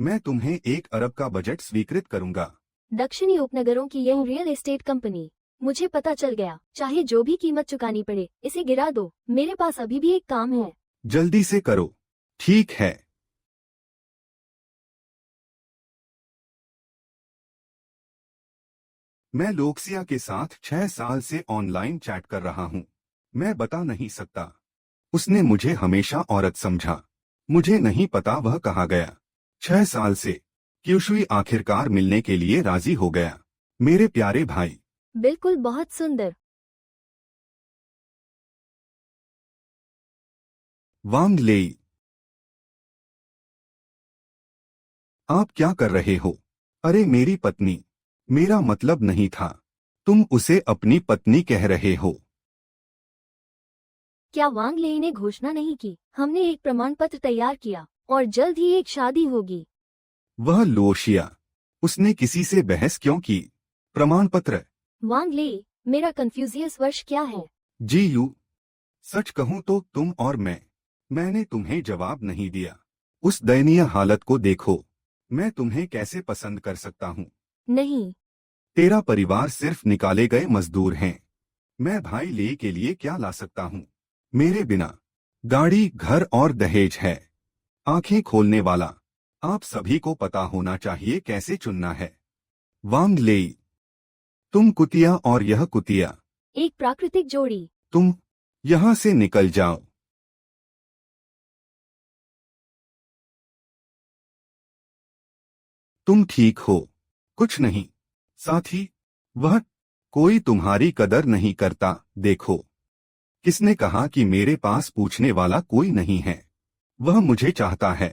मैं तुम्हें 1 अरब का बजट स्वीकृत करूंगा। दक्षिणी उपनगरों की यह रियल एस्टेट कंपनी। मुझे पता चल गया, चाहे जो भी कीमत चुकानी पड़े इसे गिरा दो। मेरे पास अभी भी एक काम है। जल्दी से करो। ठीक है। मैं लोकसिया के साथ 6 साल से ऑनलाइन चैट कर रहा हूँ। मैं बता नहीं सकता। उसने मुझे हमेशा औरत समझा। मुझे नहीं पता वह कहाँ गया। 6 साल से क्यूशुई आखिरकार मिलने के लिए राजी हो गया। मेरे प्यारे भाई। बिल्कुल, बहुत सुंदर। वांग लेई, आप क्या कर रहे हो? अरे मेरी पत्नी। मेरा मतलब नहीं था। तुम उसे अपनी पत्नी कह रहे हो। क्या वांग लेई ने घोषणा नहीं की? हमने एक प्रमाण पत्र तैयार किया और जल्द ही एक शादी होगी। वह लोशिया। उसने किसी से बहस क्यों की? प्रमाण पत्र? वांग लेई, मेरा कंफ्यूजियस वर्ष क्या है? जी यू। सच कहूं तो तुम और मैंने तुम्हें जवाब नहीं दिया। उस दयनीय हालत को देखो। मैं तुम्हें कैसे पसंद कर सकता हूँ? नहीं। तेरा परिवार सिर्फ निकाले गए मजदूर हैं। मैं भाई ले के लिए क्या ला सकता हूँ? मेरे बिना गाड़ी, घर और दहेज है। आंखें खोलने वाला। आप सभी को पता होना चाहिए कैसे चुनना है। वांग लेई, तुम कुतिया और यह कुतिया। एक प्राकृतिक जोड़ी। तुम यहाँ से निकल जाओ। तुम ठीक हो? कुछ नहीं। साथी, वह कोई तुम्हारी कदर नहीं करता। देखो, किसने कहा कि मेरे पास पूछने वाला कोई नहीं है? वह मुझे चाहता है।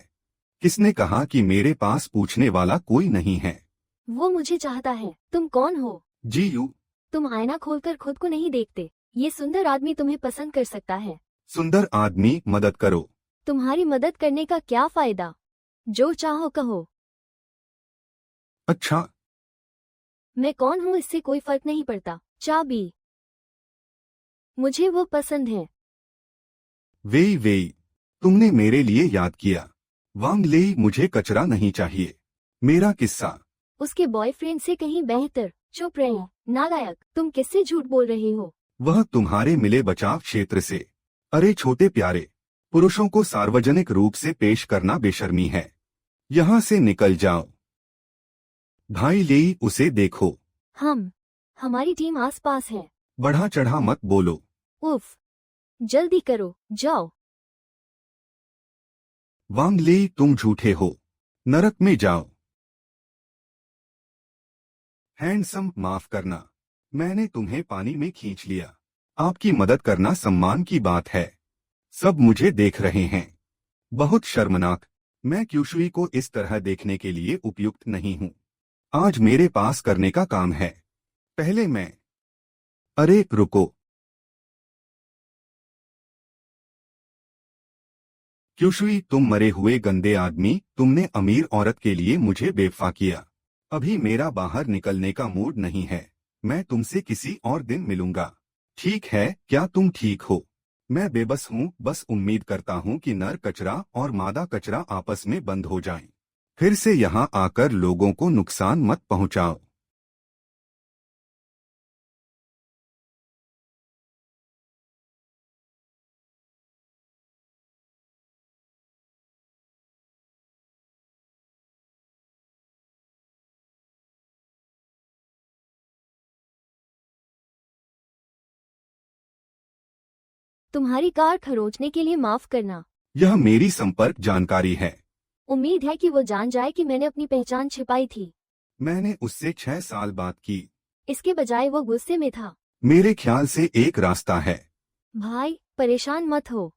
किसने कहा कि मेरे पास पूछने वाला कोई नहीं है? वो मुझे चाहता है। तुम कौन हो? जी यू। तुम आईना खोलकर खुद को नहीं देखते। ये सुंदर आदमी तुम्हें पसंद कर सकता है। सुंदर आदमी, मदद करो। तुम्हारी मदद करने का क्या फायदा? जो चाहो कहो। अच्छा। मैं कौन हूँ इससे कोई फर्क नहीं पड़ता। चाबी। मुझे वो पसंद है। वेई वेई, तुमने मेरे लिए याद किया। वांग लेई, मुझे कचरा नहीं चाहिए। मेरा किस्सा। उसके बॉयफ्रेंड से कहीं बेहतर। चुप रहे, नालायक। तुम किससे झूठ बोल रहे हो? वह तुम्हारे मिले बचाव क्षेत्र से। अरे छोटे प्यारे, पुरुषों को सार्वजनिक रूप से पेश करना बेशर्मी है। यहाँ से निकल जाओ। भाई लेई, उसे देखो। हमारी टीम आसपास है। बढ़ा चढ़ा मत बोलो। उफ, जल्दी करो, जाओ। वांग लेई, तुम झूठे हो। नरक में जाओ। हैंडसम, माफ करना। मैंने तुम्हें पानी में खींच लिया। आपकी मदद करना सम्मान की बात है। सब मुझे देख रहे हैं। बहुत शर्मनाक। मैं क्यूशुई को इस तरह देखने के लिए उपयुक्त नहीं हूँ। आज मेरे पास करने का काम है। पहले मैं। अरे रुको। क्यूशुई, तुम मरे हुए गंदे आदमी। तुमने अमीर औरत के लिए मुझे बेवफा किया। अभी मेरा बाहर निकलने का मूड नहीं है। मैं तुमसे किसी और दिन मिलूंगा। ठीक है, क्या तुम ठीक हो? मैं बेबस हूँ, बस उम्मीद करता हूँ कि नर कचरा और मादा कचरा आपस में बंद हो जाएं। फिर से यहाँ आकर लोगों को नुकसान मत पहुँचाओ। तुम्हारी कार खरोचने के लिए माफ करना। यह मेरी संपर्क जानकारी है। उम्मीद है कि वो जान जाए कि मैंने अपनी पहचान छिपाई थी। मैंने उससे 6 साल बात की। इसके बजाय वो गुस्से में था। मेरे ख्याल से एक रास्ता है। भाई, परेशान मत हो।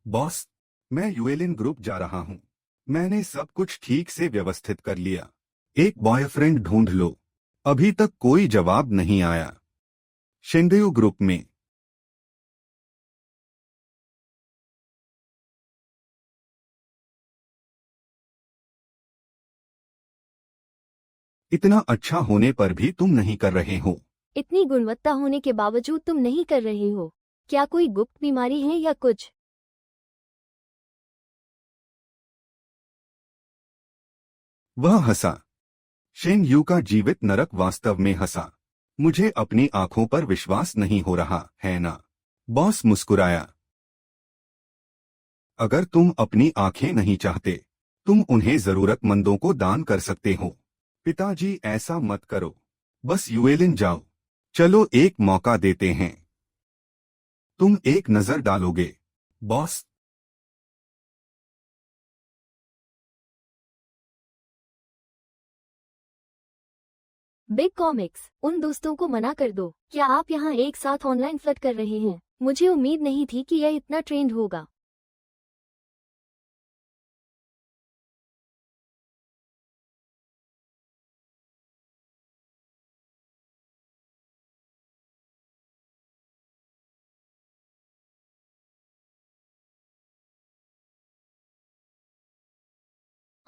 बॉस, मैं यूएलिन ग्रुप जा रहा हूँ। मैंने सब कुछ ठीक से व्यवस्थित कर लिया। एक बॉयफ्रेंड ढूंढ लो। अभी तक कोई जवाब नहीं आया। शेंगयू ग्रुप में। इतना अच्छा होने पर भी तुम नहीं कर रहे हो। इतनी गुणवत्ता होने के बावजूद तुम नहीं कर रहे हो। क्या कोई गुप्त बीमारी है या कुछ? वह हंसा। शेंग यू का जीवित नरक वास्तव में हंसा। मुझे अपनी आंखों पर विश्वास नहीं हो रहा है ना। बॉस मुस्कुराया। अगर तुम अपनी आंखें नहीं चाहते, तुम उन्हें जरूरतमंदों को दान कर सकते हो। पिताजी ऐसा मत करो। बस यूएलिन जाओ। चलो एक मौका देते हैं। तुम एक नजर डालोगे, बॉस? बिग कॉमिक्स, उन दोस्तों को मना कर दो। क्या आप यहाँ एक साथ ऑनलाइन फ्लर्ट कर रहे हैं? मुझे उम्मीद नहीं थी कि यह इतना ट्रेंड होगा।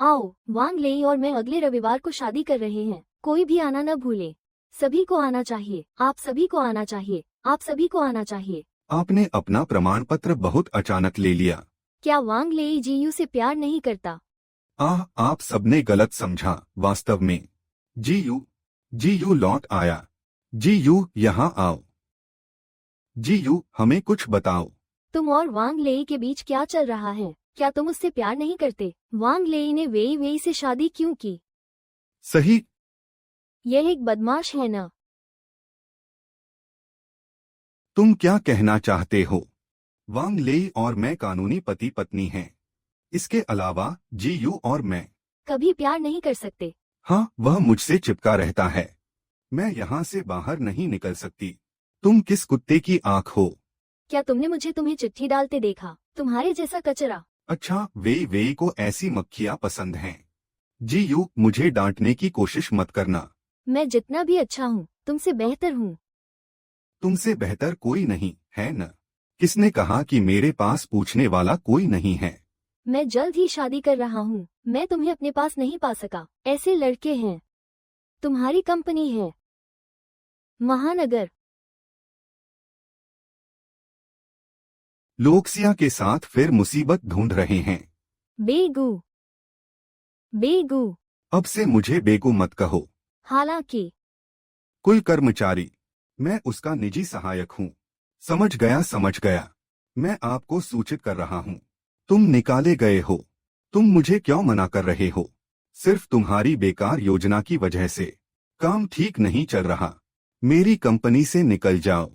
आओ, वांग लेई और मैं अगले रविवार को शादी कर रहे हैं। कोई भी आना न भूले। सभी को आना चाहिए। आप सभी को आना चाहिए। आप सभी को आना चाहिए। आपने अपना प्रमाण पत्र बहुत अचानक ले लिया। क्या वांग लेई जीयू से प्यार नहीं करता? आप सबने गलत समझा। वास्तव में जी यू लौट आया। जी यू यहाँ आओ। जी यू, हमें कुछ बताओ। तुम और वांग लेई के बीच क्या चल रहा है? क्या तुम उससे प्यार नहीं करते? वांग लेई ने वेई वेई से शादी क्यों की? सही। यह एक बदमाश है ना? तुम क्या कहना चाहते हो? वांग लेई और मैं कानूनी पति पत्नी हैं। इसके अलावा जी यू और मैं कभी प्यार नहीं कर सकते। हाँ, वह मुझसे चिपका रहता है। मैं यहाँ से बाहर नहीं निकल सकती। तुम किस कुत्ते की आंख हो? क्या तुमने मुझे तुम्हें चिट्ठी डालते देखा? तुम्हारे जैसा कचरा। अच्छा, वेई वेई को ऐसी मक्खियाँ पसंद हैं। जी यू, मुझे डांटने की कोशिश मत करना। मैं जितना भी अच्छा हूँ, तुमसे बेहतर हूँ। तुमसे बेहतर कोई नहीं है न। किसने कहा कि मेरे पास पूछने वाला कोई नहीं है? मैं जल्द ही शादी कर रहा हूँ। मैं तुम्हें अपने पास नहीं पा सका। ऐसे लड़के हैं। तुम्हारी कंपनी है महानगर। लोकसिया के साथ फिर मुसीबत ढूंढ रहे हैं। बेगू बेगू। अब से मुझे बेगू मत कहो। हालांकि कुल कर्मचारी, मैं उसका निजी सहायक हूँ। समझ गया समझ गया। मैं आपको सूचित कर रहा हूँ। तुम निकाले गए हो। तुम मुझे क्यों मना कर रहे हो? सिर्फ तुम्हारी बेकार योजना की वजह से। काम ठीक नहीं चल रहा। मेरी कंपनी से निकल जाओ।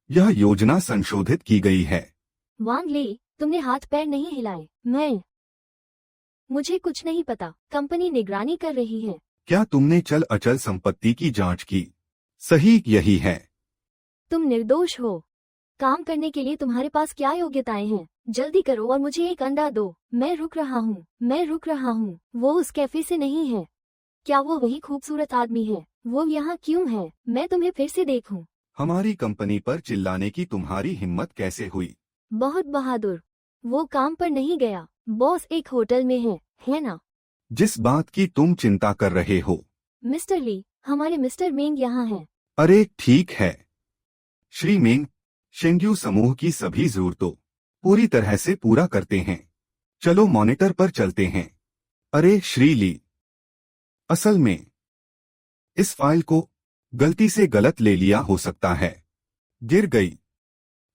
यह योजना संशोधित की गई है। वांग लेई, तुमने हाथ पैर नहीं हिलाए। मुझे कुछ नहीं पता। कंपनी निगरानी कर रही है। क्या तुमने चल अचल संपत्ति की जांच की? सही यही है। तुम निर्दोष हो। काम करने के लिए तुम्हारे पास क्या योग्यताएं हैं? जल्दी करो और मुझे एक अंडा दो। मैं रुक रहा हूँ। मैं रुक रहा हूँ। वो उस कैफे से नहीं है। क्या वो वही खूबसूरत आदमी है? वो यहाँ क्यों है? मैं तुम्हें फिर से देखूं। हमारी कंपनी पर चिल्लाने की तुम्हारी हिम्मत कैसे हुई? बहुत बहादुर। वो काम पर नहीं गया। बॉस एक होटल में है ना? जिस बात की तुम चिंता कर रहे हो। मिस्टर ली, हमारे मिस्टर मेंग यहाँ हैं। अरे ठीक है। श्री मेंग, शेंग्यू समूह की सभी जरूरतों पूरी तरह से पूरा करते हैं। चलो मॉनिटर पर चलते हैं। अरे श्री ली, असल में इस फाइल को गलती से गलत ले लिया हो सकता है। गिर गई।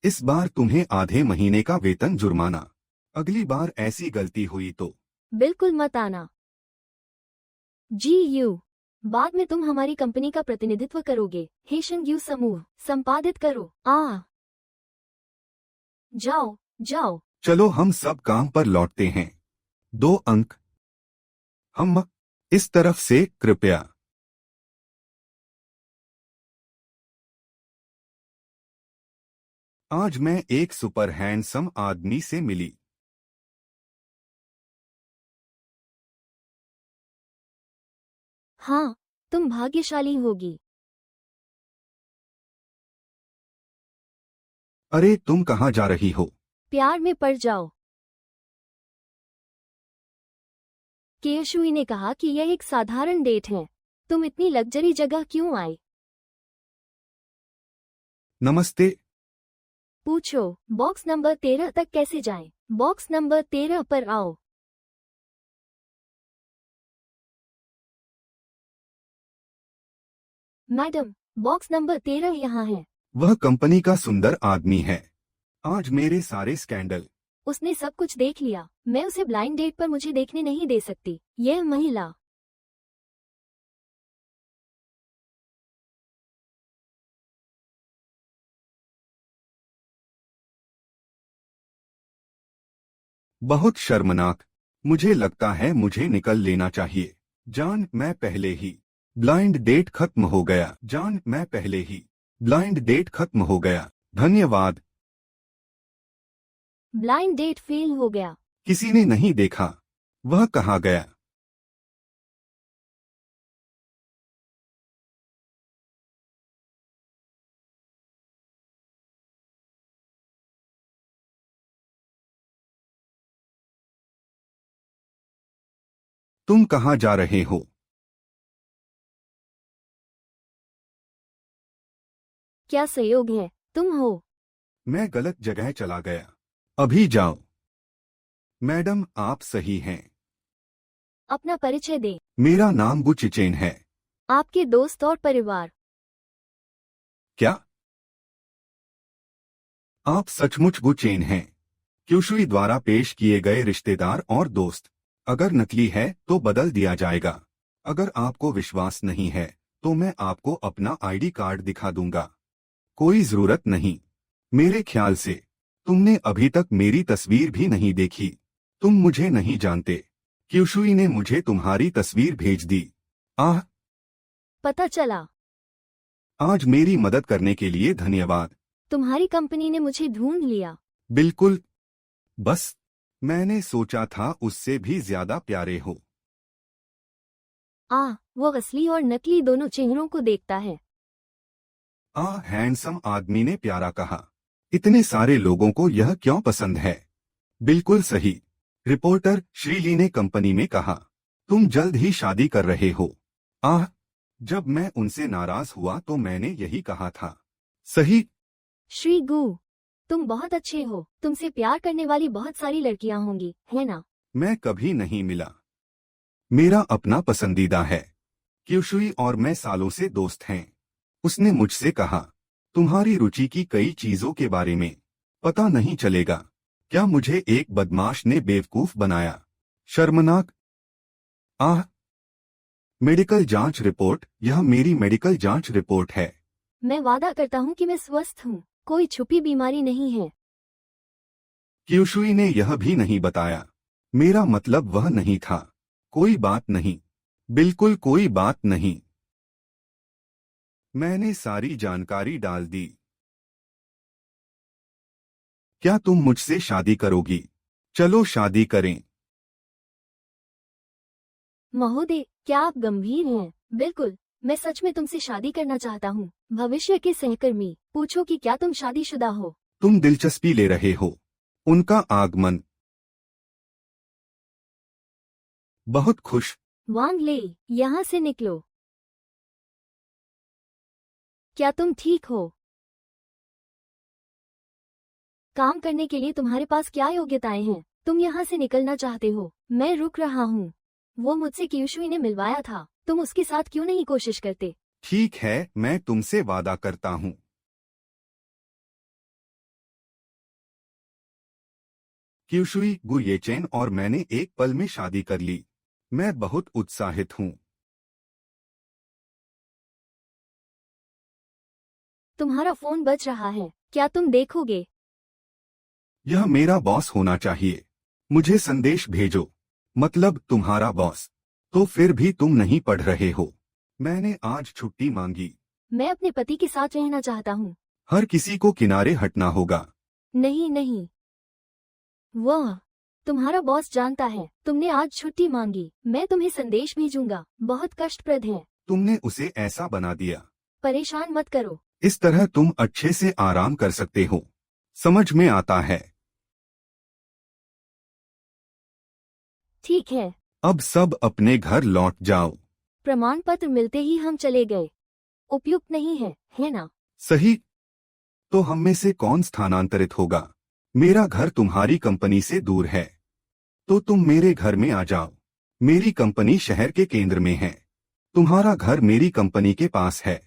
इस बार तुम्हें आधे महीने का वेतन जुर्माना। अगली बार ऐसी गलती हुई तो बिल्कुल मत आना। यू, बाद में तुम हमारी कंपनी का प्रतिनिधित्व करोगे। हे शेंग्यू समूह, संपादित करो। जाओ जाओ। चलो हम सब काम पर लौटते हैं। 2 अंक। हम इस तरफ से कृपया। आज मैं एक सुपर हैंडसम आदमी से मिली। हाँ, तुम भाग्यशाली होगी। अरे तुम कहाँ जा रही हो? प्यार में पड़ जाओ। केशुई ने कहा कि यह एक साधारण डेट है। तुम इतनी लग्जरी जगह क्यों आए? नमस्ते। पूछो, बॉक्स नंबर 13 तक कैसे जाएं? बॉक्स नंबर 13 पर आओ। मैडम, बॉक्स नंबर 13 यहाँ है। वह कंपनी का सुंदर आदमी है। आज मेरे सारे स्कैंडल। उसने सब कुछ देख लिया। मैं उसे ब्लाइंड डेट पर मुझे देखने नहीं दे सकती। यह महिला। बहुत शर्मनाक। मुझे लगता है मुझे निकल लेना चाहिए। जान, मैं पहले ही ब्लाइंड डेट खत्म हो गया। जान, मैं पहले ही ब्लाइंड डेट खत्म हो गया। धन्यवाद। ब्लाइंड डेट फेल हो गया। किसी ने नहीं देखा। वह कहाँ गया? तुम कहाँ जा रहे हो? क्या संयोग है, तुम हो। मैं गलत जगह चला गया। अभी जाओ। मैडम, आप सही हैं। अपना परिचय दे। मेरा नाम गु चिचेन है। आपके दोस्त और परिवार। क्या आप सचमुच गु चेन हैं? क्यूशुई द्वारा पेश किए गए रिश्तेदार और दोस्त। अगर नकली है तो बदल दिया जाएगा। अगर आपको विश्वास नहीं है तो मैं आपको अपना आईडी कार्ड दिखा दूंगा। कोई जरूरत नहीं। मेरे ख्याल से तुमने अभी तक मेरी तस्वीर भी नहीं देखी। तुम मुझे नहीं जानते। क्यूशुई ने मुझे तुम्हारी तस्वीर भेज दी। आह, पता चला। आज मेरी मदद करने के लिए धन्यवाद। तुम्हारी कंपनी ने मुझे ढूंढ लिया। बिल्कुल। बस मैंने सोचा था उससे भी ज्यादा प्यारे हो। वो असली और नकली दोनों चेहरों को देखता है। हैंडसम आदमी ने प्यारा कहा। इतने सारे लोगों को यह क्यों पसंद है? बिल्कुल सही। रिपोर्टर श्रीली ने कंपनी में कहा, तुम जल्द ही शादी कर रहे हो। जब मैं उनसे नाराज हुआ तो मैंने यही कहा था। सही। श्री गु, तुम बहुत अच्छे हो। तुमसे प्यार करने वाली बहुत सारी लड़कियां होंगी, है ना? मैं कभी नहीं मिला। मेरा अपना पसंदीदा है। क्यूशुई और मैं सालों से दोस्त हैं। उसने मुझसे कहा, तुम्हारी रुचि की कई चीजों के बारे में पता नहीं चलेगा। क्या मुझे एक बदमाश ने बेवकूफ बनाया? शर्मनाक। मेडिकल जांच रिपोर्ट। यह मेरी मेडिकल जांच रिपोर्ट है। मैं वादा करता हूँ कि मैं स्वस्थ हूँ। कोई छुपी बीमारी नहीं है। क्यूशुई ने यह भी नहीं बताया। मेरा मतलब वह नहीं था। कोई बात नहीं। बिल्कुल कोई बात नहीं। मैंने सारी जानकारी डाल दी। क्या तुम मुझसे शादी करोगी? चलो शादी करें। महोदय, क्या आप गंभीर हैं? बिल्कुल, मैं सच में तुमसे शादी करना चाहता हूँ। भविष्य के सहकर्मी, पूछो कि क्या तुम शादीशुदा हो? तुम दिलचस्पी ले रहे हो। उनका आगमन। बहुत खुश। वांग ले, यहाँ से निकलो। क्या तुम ठीक हो? काम करने के लिए तुम्हारे पास क्या योग्यताएं हैं? तुम यहाँ से निकलना चाहते हो। मैं रुक रहा हूँ। वो मुझसे क्यूशुई ने मिलवाया था। तुम उसके साथ क्यों नहीं कोशिश करते? ठीक है, मैं तुमसे वादा करता हूँ। क्यूशुई, गु येचेन और मैंने एक पल में शादी कर ली। मैं बहुत उत्साहित हूँ। तुम्हारा फोन बज रहा है। क्या तुम देखोगे? यह मेरा बॉस होना चाहिए। मुझे संदेश भेजो। मतलब तुम्हारा बॉस। तो फिर भी तुम नहीं पढ़ रहे हो। मैंने आज छुट्टी मांगी। मैं अपने पति के साथ रहना चाहता हूँ। हर किसी को किनारे हटना होगा। नहीं नहीं, वह तुम्हारा बॉस जानता है तुमने आज छुट्टी मांगी। मैं तुम्हें संदेश भेजूंगा। बहुत कष्टप्रद है। तुमने उसे ऐसा बना दिया। परेशान मत करो। इस तरह तुम अच्छे से आराम कर सकते हो। समझ में आता है। ठीक है। अब सब अपने घर लौट जाओ। प्रमाण पत्र मिलते ही हम चले गए। उपयुक्त नहीं है ना? सही। तो हम में से कौन स्थानांतरित होगा? मेरा घर तुम्हारी कंपनी से दूर है, तो तुम मेरे घर में आ जाओ। मेरी कंपनी शहर के केंद्र में है। तुम्हारा घर मेरी कंपनी के पास है।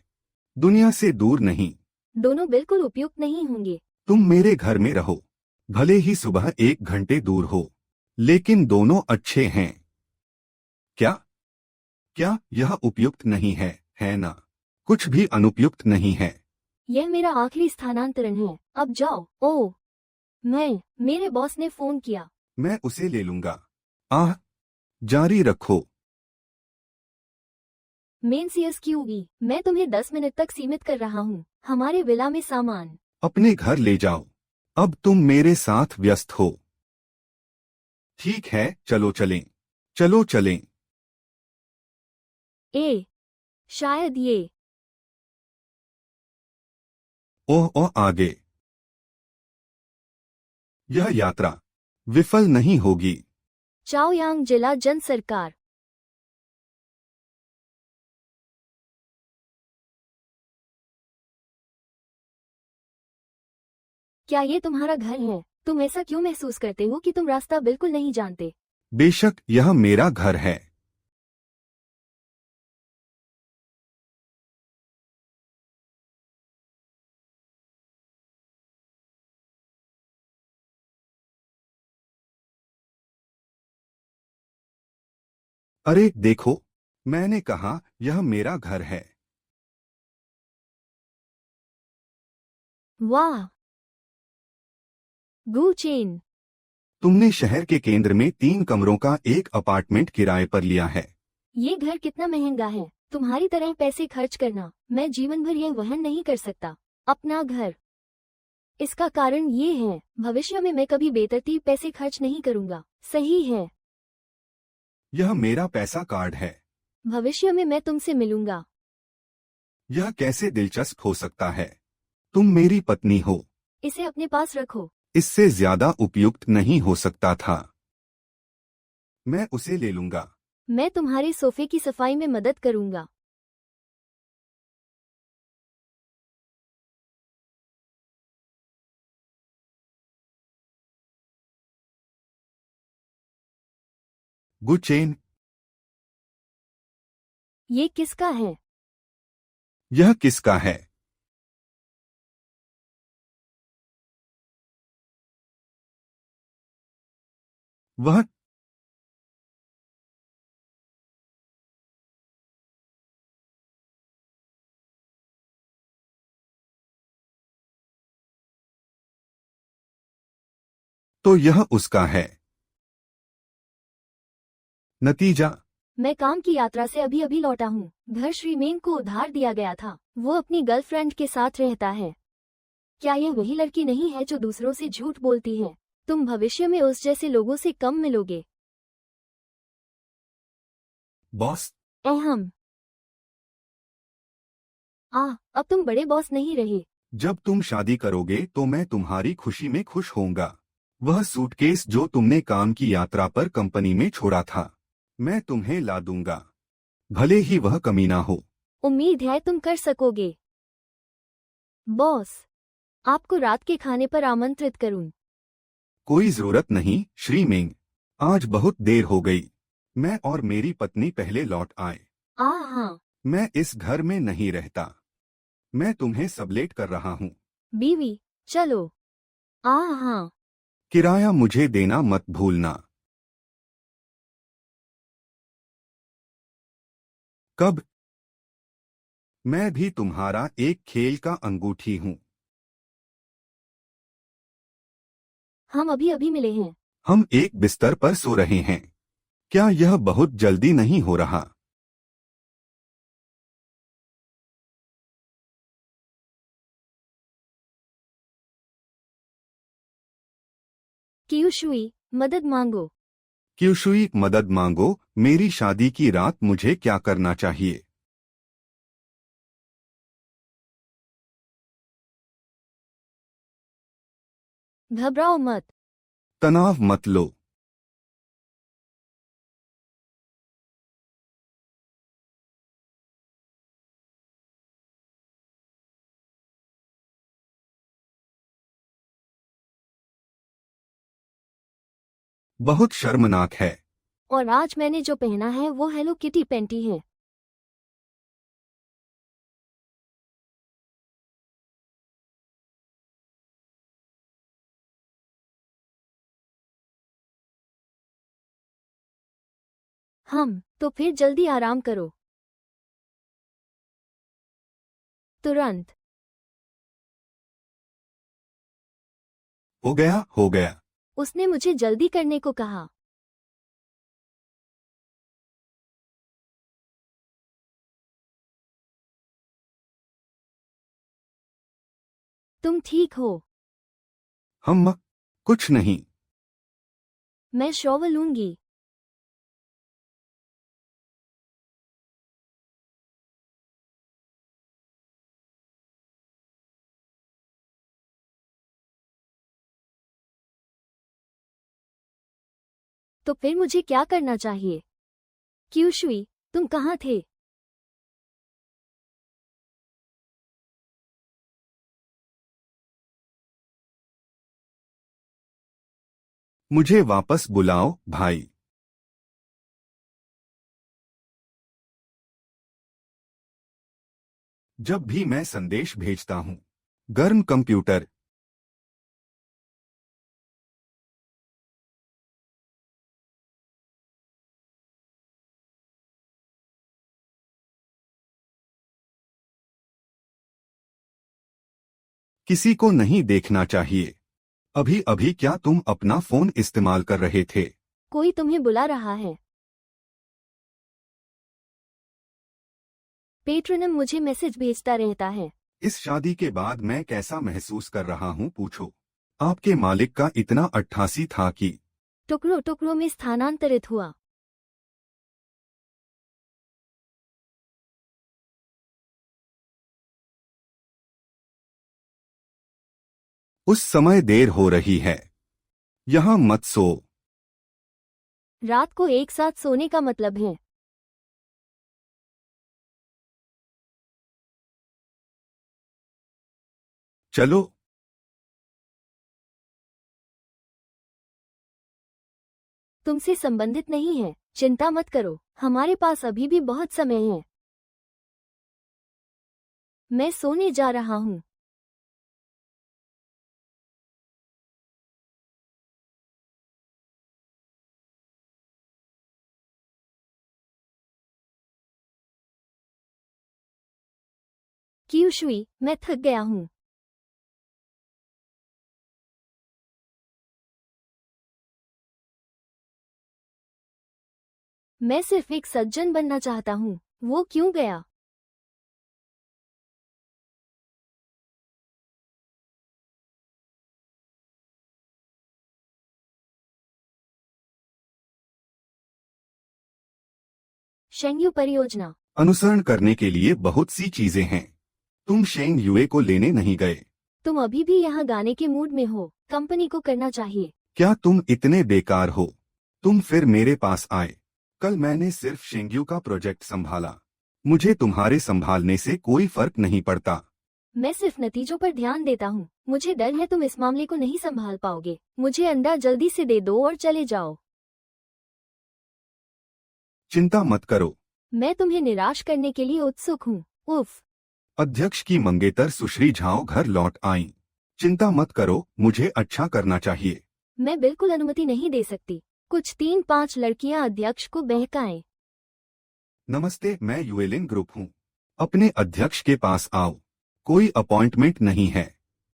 दुनिया से दूर नहीं। दोनों बिल्कुल उपयुक्त नहीं होंगे। तुम मेरे घर में रहो, भले ही सुबह 1 घंटे दूर हो, लेकिन दोनों अच्छे हैं। क्या? क्या यह उपयुक्त नहीं है ना? कुछ भी अनुपयुक्त नहीं है। यह मेरा आखिरी स्थानांतरण है, अब जाओ। ओह, मेरे बॉस ने फोन किया। मैं उसे ले लूंगा। आह, जारी रखो। मेन CSQV, मैं तुम्हें 10 मिनट तक सीमित कर रहा हूँ। हमारे विला में सामान। अपने घर ले जाओ, अब तुम मेरे साथ व्यस्त हो। ठीक है, चलो चलें। चलो चलें। शायद ये। ओह आगे। यह यात्रा विफल नहीं होगी। चाओयांग जिला जन सरकार। क्या ये तुम्हारा घर है? तुम ऐसा क्यों महसूस करते हो कि तुम रास्ता बिल्कुल नहीं जानते? बेशक यह मेरा घर है। अरे देखो, मैंने कहा यह मेरा घर है। वाह, गू चेन। तुमने शहर के केंद्र में 3 कमरों का एक अपार्टमेंट किराए पर लिया है। ये घर कितना महंगा है। तुम्हारी तरह पैसे खर्च करना, मैं जीवन भर यह वहन नहीं कर सकता। अपना घर। इसका कारण ये है, भविष्य में मैं कभी बेतरतीब पैसे खर्च नहीं करूंगा। सही है। यह मेरा पैसा कार्ड है। भविष्य में मैं तुमसे मिलूंगा। यह कैसे दिलचस्प हो सकता है? तुम मेरी पत्नी हो। इसे अपने पास रखो। इससे ज्यादा उपयुक्त नहीं हो सकता था। मैं उसे ले लूंगा। मैं तुम्हारे सोफे की सफाई में मदद करूंगा। गुचेन, ये किसका है? यह किसका है? वह तो यह उसका है। नतीजा? मैं काम की यात्रा से अभी अभी लौटा हूँ। घर श्रीमेन को उधार दिया गया था। वो अपनी गर्लफ्रेंड के साथ रहता है। क्या यह वही लड़की नहीं है जो दूसरों से झूठ बोलती है? तुम भविष्य में उस जैसे लोगों से कम मिलोगे। बॉस? अहम। अब तुम बड़े बॉस नहीं रहे। जब तुम शादी करोगे तो मैं तुम्हारी खुशी में खुश होऊंगा। वह सूटकेस जो तुमने काम की यात्रा पर कंपनी में छोड़ा था, मैं तुम्हें ला दूंगा, भले ही वह कमीना हो। उम्मीद है तुम कर सकोगे। बॉस, आपको रात के खाने पर आमंत्रित करूं? कोई जरूरत नहीं श्रीमेंग, आज बहुत देर हो गई। मैं और मेरी पत्नी पहले लौट आए। हाँ। मैं इस घर में नहीं रहता। मैं तुम्हें सबलेट कर रहा हूँ। बीवी, चलो। हाँ। किराया मुझे देना मत भूलना। कब? मैं भी तुम्हारा एक खेल का अंगूठी हूँ। हम अभी अभी मिले हैं। हम एक बिस्तर पर सो रहे हैं। क्या यह बहुत जल्दी नहीं हो रहा? क्यूशुई, मदद मांगो। क्यूशुई, मदद मांगो। मेरी शादी की रात मुझे क्या करना चाहिए? घबराओ मत। तनाव मत लो। बहुत शर्मनाक है। और आज मैंने जो पहना है वो हेलो किटी पैंटी है। तो फिर जल्दी आराम करो। तुरंत। हो गया हो गया। उसने मुझे जल्दी करने को कहा। तुम ठीक हो? हम कुछ नहीं। मैं शॉवर लूंगी। तो फिर मुझे क्या करना चाहिए? क्यूशुई, तुम कहाँ थे? मुझे वापस बुलाओ भाई। जब भी मैं संदेश भेजता हूँ, गर्म कंप्यूटर। किसी को नहीं देखना चाहिए। अभी अभी क्या तुम अपना फोन इस्तेमाल कर रहे थे? कोई तुम्हें बुला रहा है। पेट्रोनम मुझे मैसेज भेजता रहता है। इस शादी के बाद मैं कैसा महसूस कर रहा हूँ पूछो। आपके मालिक का इतना 88 था कि टुकड़ों टुकड़ों में स्थानांतरित हुआ। उस समय देर हो रही है। यहाँ मत सो। रात को एक साथ सोने का मतलब है। चलो। तुमसे संबंधित नहीं है, चिंता मत करो, हमारे पास अभी भी बहुत समय है। मैं सोने जा रहा हूँ। क्यूशुई, मैं थक गया हूँ। मैं सिर्फ एक सज्जन बनना चाहता हूँ। वो क्यों गया? शेंग्यू परियोजना। अनुसरण करने के लिए बहुत सी चीजें हैं। तुम शेंग युए को लेने नहीं गए। तुम अभी भी यहाँ गाने के मूड में हो, कंपनी को करना चाहिए। क्या तुम इतने बेकार हो? तुम फिर मेरे पास आए। कल मैंने सिर्फ शेंग्यू का प्रोजेक्ट संभाला। मुझे तुम्हारे संभालने से कोई फर्क नहीं पड़ता। मैं सिर्फ नतीजों पर ध्यान देता हूँ। मुझे डर है तुम इस मामले को नहीं संभाल पाओगे। मुझे अंडा जल्दी से दे दो और चले जाओ। चिंता मत करो। मैं तुम्हें निराश करने के लिए उत्सुक हूँ। उफ। अध्यक्ष की मंगेतर सुश्री झाओ घर लौट आईं। चिंता मत करो, मुझे अच्छा करना चाहिए। मैं बिल्कुल अनुमति नहीं दे सकती। कुछ 3-5 लड़कियां अध्यक्ष को बहकाएं। नमस्ते, मैं युएलिन ग्रुप हूँ। अपने अध्यक्ष के पास आओ। कोई अपॉइंटमेंट नहीं है।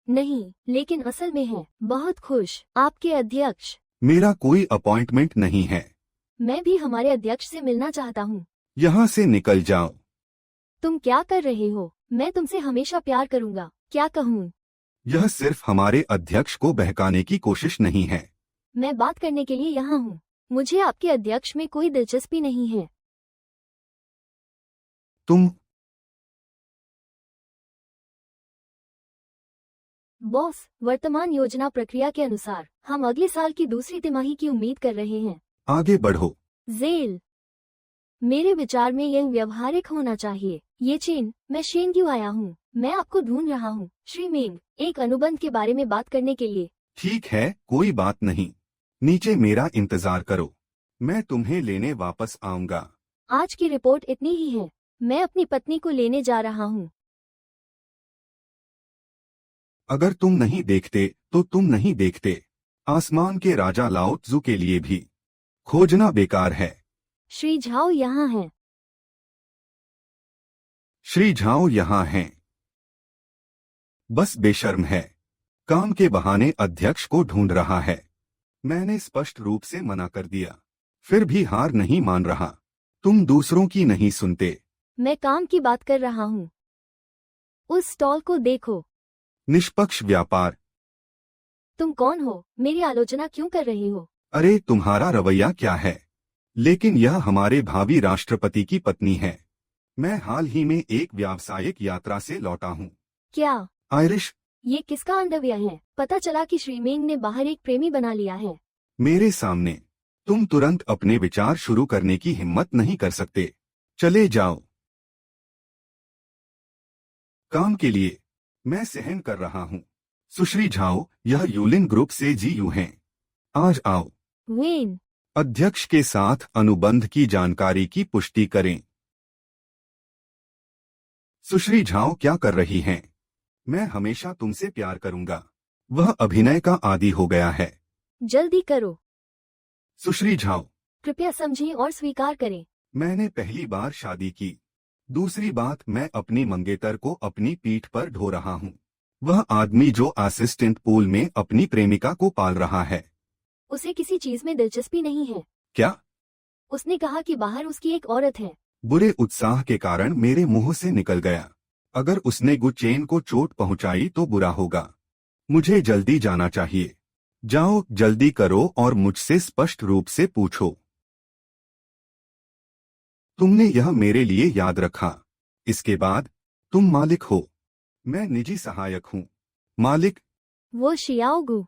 नहीं, लेकिन असल में है। बहुत खुश, आपके अध्यक्ष। मेरा कोई अपॉइंटमेंट नहीं है। मैं भी हमारे अध्यक्ष से मिलना चाहता हूँ। यहाँ से निकल जाओ। तुम क्या कर रहे हो? मैं तुमसे हमेशा प्यार करूंगा। क्या कहूँ? यह सिर्फ हमारे अध्यक्ष को बहकाने की कोशिश नहीं है। मैं बात करने के लिए यहाँ हूँ। मुझे आपके अध्यक्ष में कोई दिलचस्पी नहीं है। तुम बॉस, वर्तमान योजना प्रक्रिया के अनुसार हम अगले साल की दूसरी तिमाही की उम्मीद कर रहे हैं। आगे बढ़ो। जेल। मेरे विचार में यह व्यवहारिक होना चाहिए। ये चीन, मैं शेंग्यू आया हूँ। मैं आपको ढूंढ रहा हूँ, श्री मेंग, एक अनुबंध के बारे में बात करने के लिए। ठीक है, कोई बात नहीं। नीचे मेरा इंतजार करो। मैं तुम्हें लेने वापस आऊंगा। आज की रिपोर्ट इतनी ही है। मैं अपनी पत्नी को लेने जा रहा हूँ। अगर तुम नहीं देखते तो तुम नहीं देखते। आसमान के राजा लाओ त्जू के लिए भी खोजना बेकार है। श्री झाओ यहाँ हैं। श्री झाओ यहाँ हैं। बस बेशर्म है, काम के बहाने अध्यक्ष को ढूंढ रहा है। मैंने स्पष्ट रूप से मना कर दिया, फिर भी हार नहीं मान रहा। तुम दूसरों की नहीं सुनते। मैं काम की बात कर रहा हूँ। उस स्टॉल को देखो। निष्पक्ष व्यापार। तुम कौन हो? मेरी आलोचना क्यों कर रही हो? अरे तुम्हारा रवैया क्या है? लेकिन यह हमारे भावी राष्ट्रपति की पत्नी है। मैं हाल ही में एक व्यावसायिक यात्रा से लौटा हूँ। क्या? आयरिश। ये किसका अंडरवियर है? पता चला कि श्री मेंग ने बाहर एक प्रेमी बना लिया है। मेरे सामने। तुम तुरंत अपने विचार शुरू करने की हिम्मत नहीं कर सकते। चले जाओ। काम के लिए मैं सहन कर रहा हूँ। सुश्री झाओ, यह यूलिन ग्रुप से जीयू हैं। आज आओ। वेन। अध्यक्ष के साथ अनुबंध की जानकारी की पुष्टि करें। सुश्री झाओ क्या कर रही हैं? मैं हमेशा तुमसे प्यार करूंगा। वह अभिनय का आदी हो गया है। जल्दी करो। सुश्री झाओ, कृपया समझें और स्वीकार करें। मैंने पहली बार शादी की। दूसरी बात, मैं अपनी मंगेतर को अपनी पीठ पर ढो रहा हूँ। वह आदमी जो असिस्टेंट पूल में अपनी प्रेमिका को पाल रहा है। उसे किसी चीज में दिलचस्पी नहीं है। क्या? उसने कहा कि बाहर उसकी एक औरत है। बुरे उत्साह के कारण मेरे मुंह से निकल गया। अगर उसने गुचेन को चोट पहुंचाई तो बुरा होगा। मुझे जल्दी जाना चाहिए। जाओ, जल्दी करो और मुझसे स्पष्ट रूप से पूछो। तुमने यह मेरे लिए याद रखा। इसके बाद तुम मालिक हो। मैं निजी सहायक हूँ। मालिक। वो शियाओगु।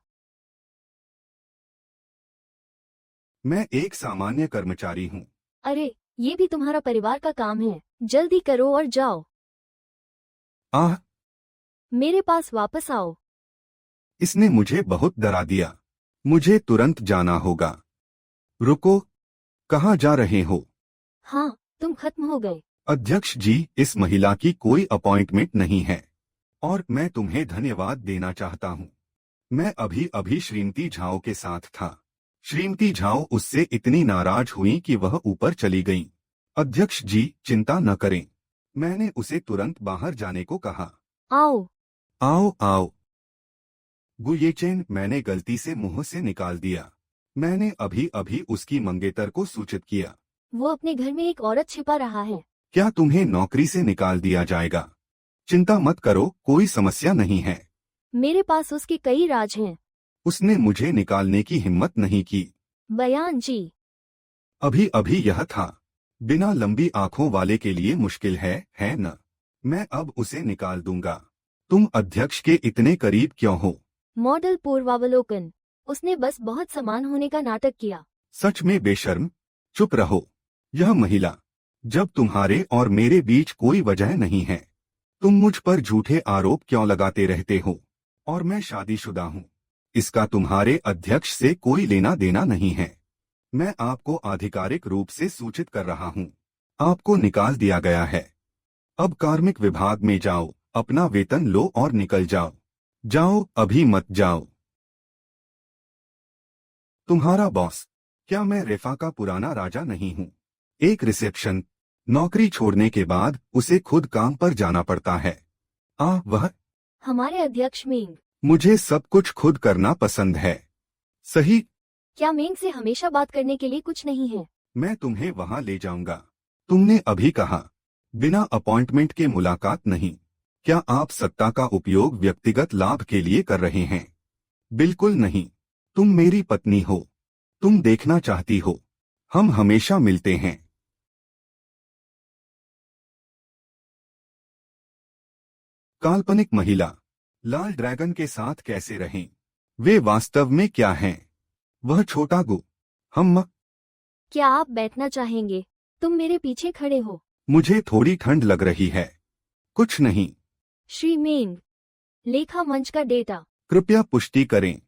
मैं एक सामान्य कर्मचारी हूँ। अरे, ये भी तुम्हारा परिवार का काम है। जल्दी करो और जाओ। आह, मेरे पास वापस आओ। इसने मुझे बहुत डरा दिया। मुझे तुरंत जाना होगा। रुको, कहाँ जा रहे हो? हाँ, तुम खत्म हो गए। अध्यक्ष जी, इस महिला की कोई अपॉइंटमेंट नहीं है और मैं तुम्हें धन्यवाद देना चाहता हूँ। मैं अभी अभी श्रीमती झाओ के साथ था। श्रीमती झाओ उससे इतनी नाराज हुई कि वह ऊपर चली गईं। अध्यक्ष जी, चिंता न करें। मैंने उसे तुरंत बाहर जाने को कहा। आओ। आओ आओ। गुयेचेन, मैंने गलती से मुंह से निकाल दिया। मैंने अभी अभी उसकी मंगेतर को सूचित किया। वो अपने घर में एक औरत छिपा रहा है। क्या तुम्हें नौकरी से निकाल दिया जाएगा? चिंता मत करो, कोई समस्या नहीं है। मेरे पास उसके कई राज हैं। उसने मुझे निकालने की हिम्मत नहीं की। बयान जी। अभी अभी यह था। बिना लंबी आंखों वाले के लिए मुश्किल है न? मैं अब उसे निकाल दूंगा। तुम अध्यक्ष के इतने करीब क्यों हो? मॉडल पूर्वावलोकन। उसने बस बहुत समान होने का नाटक किया। सच में बेशर्म। चुप रहो। यह महिला, जब तुम्हारे और मेरे बीच कोई वजह नहीं है, तुम मुझ पर झूठे आरोप क्यों लगाते रहते हो? और मैं शादीशुदा हूँ। इसका तुम्हारे अध्यक्ष से कोई लेना देना नहीं है। मैं आपको आधिकारिक रूप से सूचित कर रहा हूँ। आपको निकाल दिया गया है। अब कार्मिक विभाग में जाओ, अपना वेतन लो और निकल जाओ। जाओ, अभी मत जाओ। तुम्हारा बॉस। क्या मैं रेफा का पुराना राजा नहीं हूँ? एक रिसेप्शन। नौकरी छोड़ने के बाद उसे खुद काम पर जाना पड़ता है। वह हमारे अध्यक्ष मेंग। मुझे सब कुछ खुद करना पसंद है। सही। क्या मेंग से हमेशा बात करने के लिए कुछ नहीं है? मैं तुम्हें वहां ले जाऊंगा। तुमने अभी कहा, बिना अपॉइंटमेंट के मुलाकात नहीं। क्या आप सत्ता का उपयोग व्यक्तिगत लाभ के लिए कर रहे हैं? बिल्कुल नहीं। तुम मेरी पत्नी हो। तुम देखना चाहती हो। हम हमेशा मिलते हैं। काल्पनिक महिला। लाल ड्रैगन के साथ कैसे रहें? वे वास्तव में क्या हैं? वह छोटा गु। हम। क्या आप बैठना चाहेंगे? तुम मेरे पीछे खड़े हो। मुझे थोड़ी ठंड लग रही है। कुछ नहीं। श्री मेंग। लेखा मंच का डेटा। कृपया पुष्टि करें।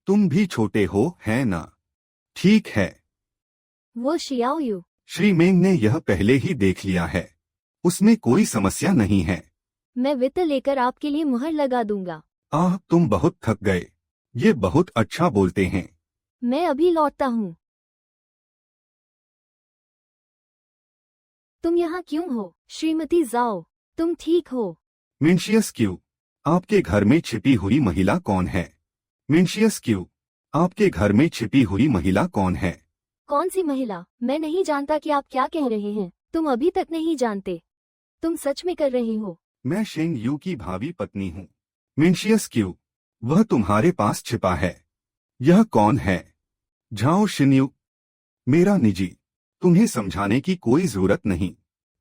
तुम भी छोटे हो, है ना? ठीक है। वो शियाओयू। श्री मेंग ने यह पहले ही देख लिया है। उसमें कोई समस्या नहीं है। मैं वित्त लेकर आपके लिए मुहर लगा दूंगा। आह, तुम बहुत थक गए। ये बहुत अच्छा बोलते हैं। मैं अभी लौटता हूँ। तुम यहाँ क्यों हो, श्रीमती जाओ? तुम ठीक हो? मिन्शियस क्यू, आपके घर में छिपी हुई महिला कौन है? मिन्शियस क्यू, आपके घर में छिपी हुई महिला कौन है? कौन सी महिला? मैं नहीं जानता कि आप क्या कह रहे हैं। तुम अभी तक नहीं जानते। तुम सच में कर रहे हो? मैं शेंग यू की भावी पत्नी हूँ। मिन्शियस क्यू, वह तुम्हारे पास छिपा है। यह कौन है? झाओ शिन्यू, मेरा निजी। तुम्हें समझाने की कोई जरूरत नहीं।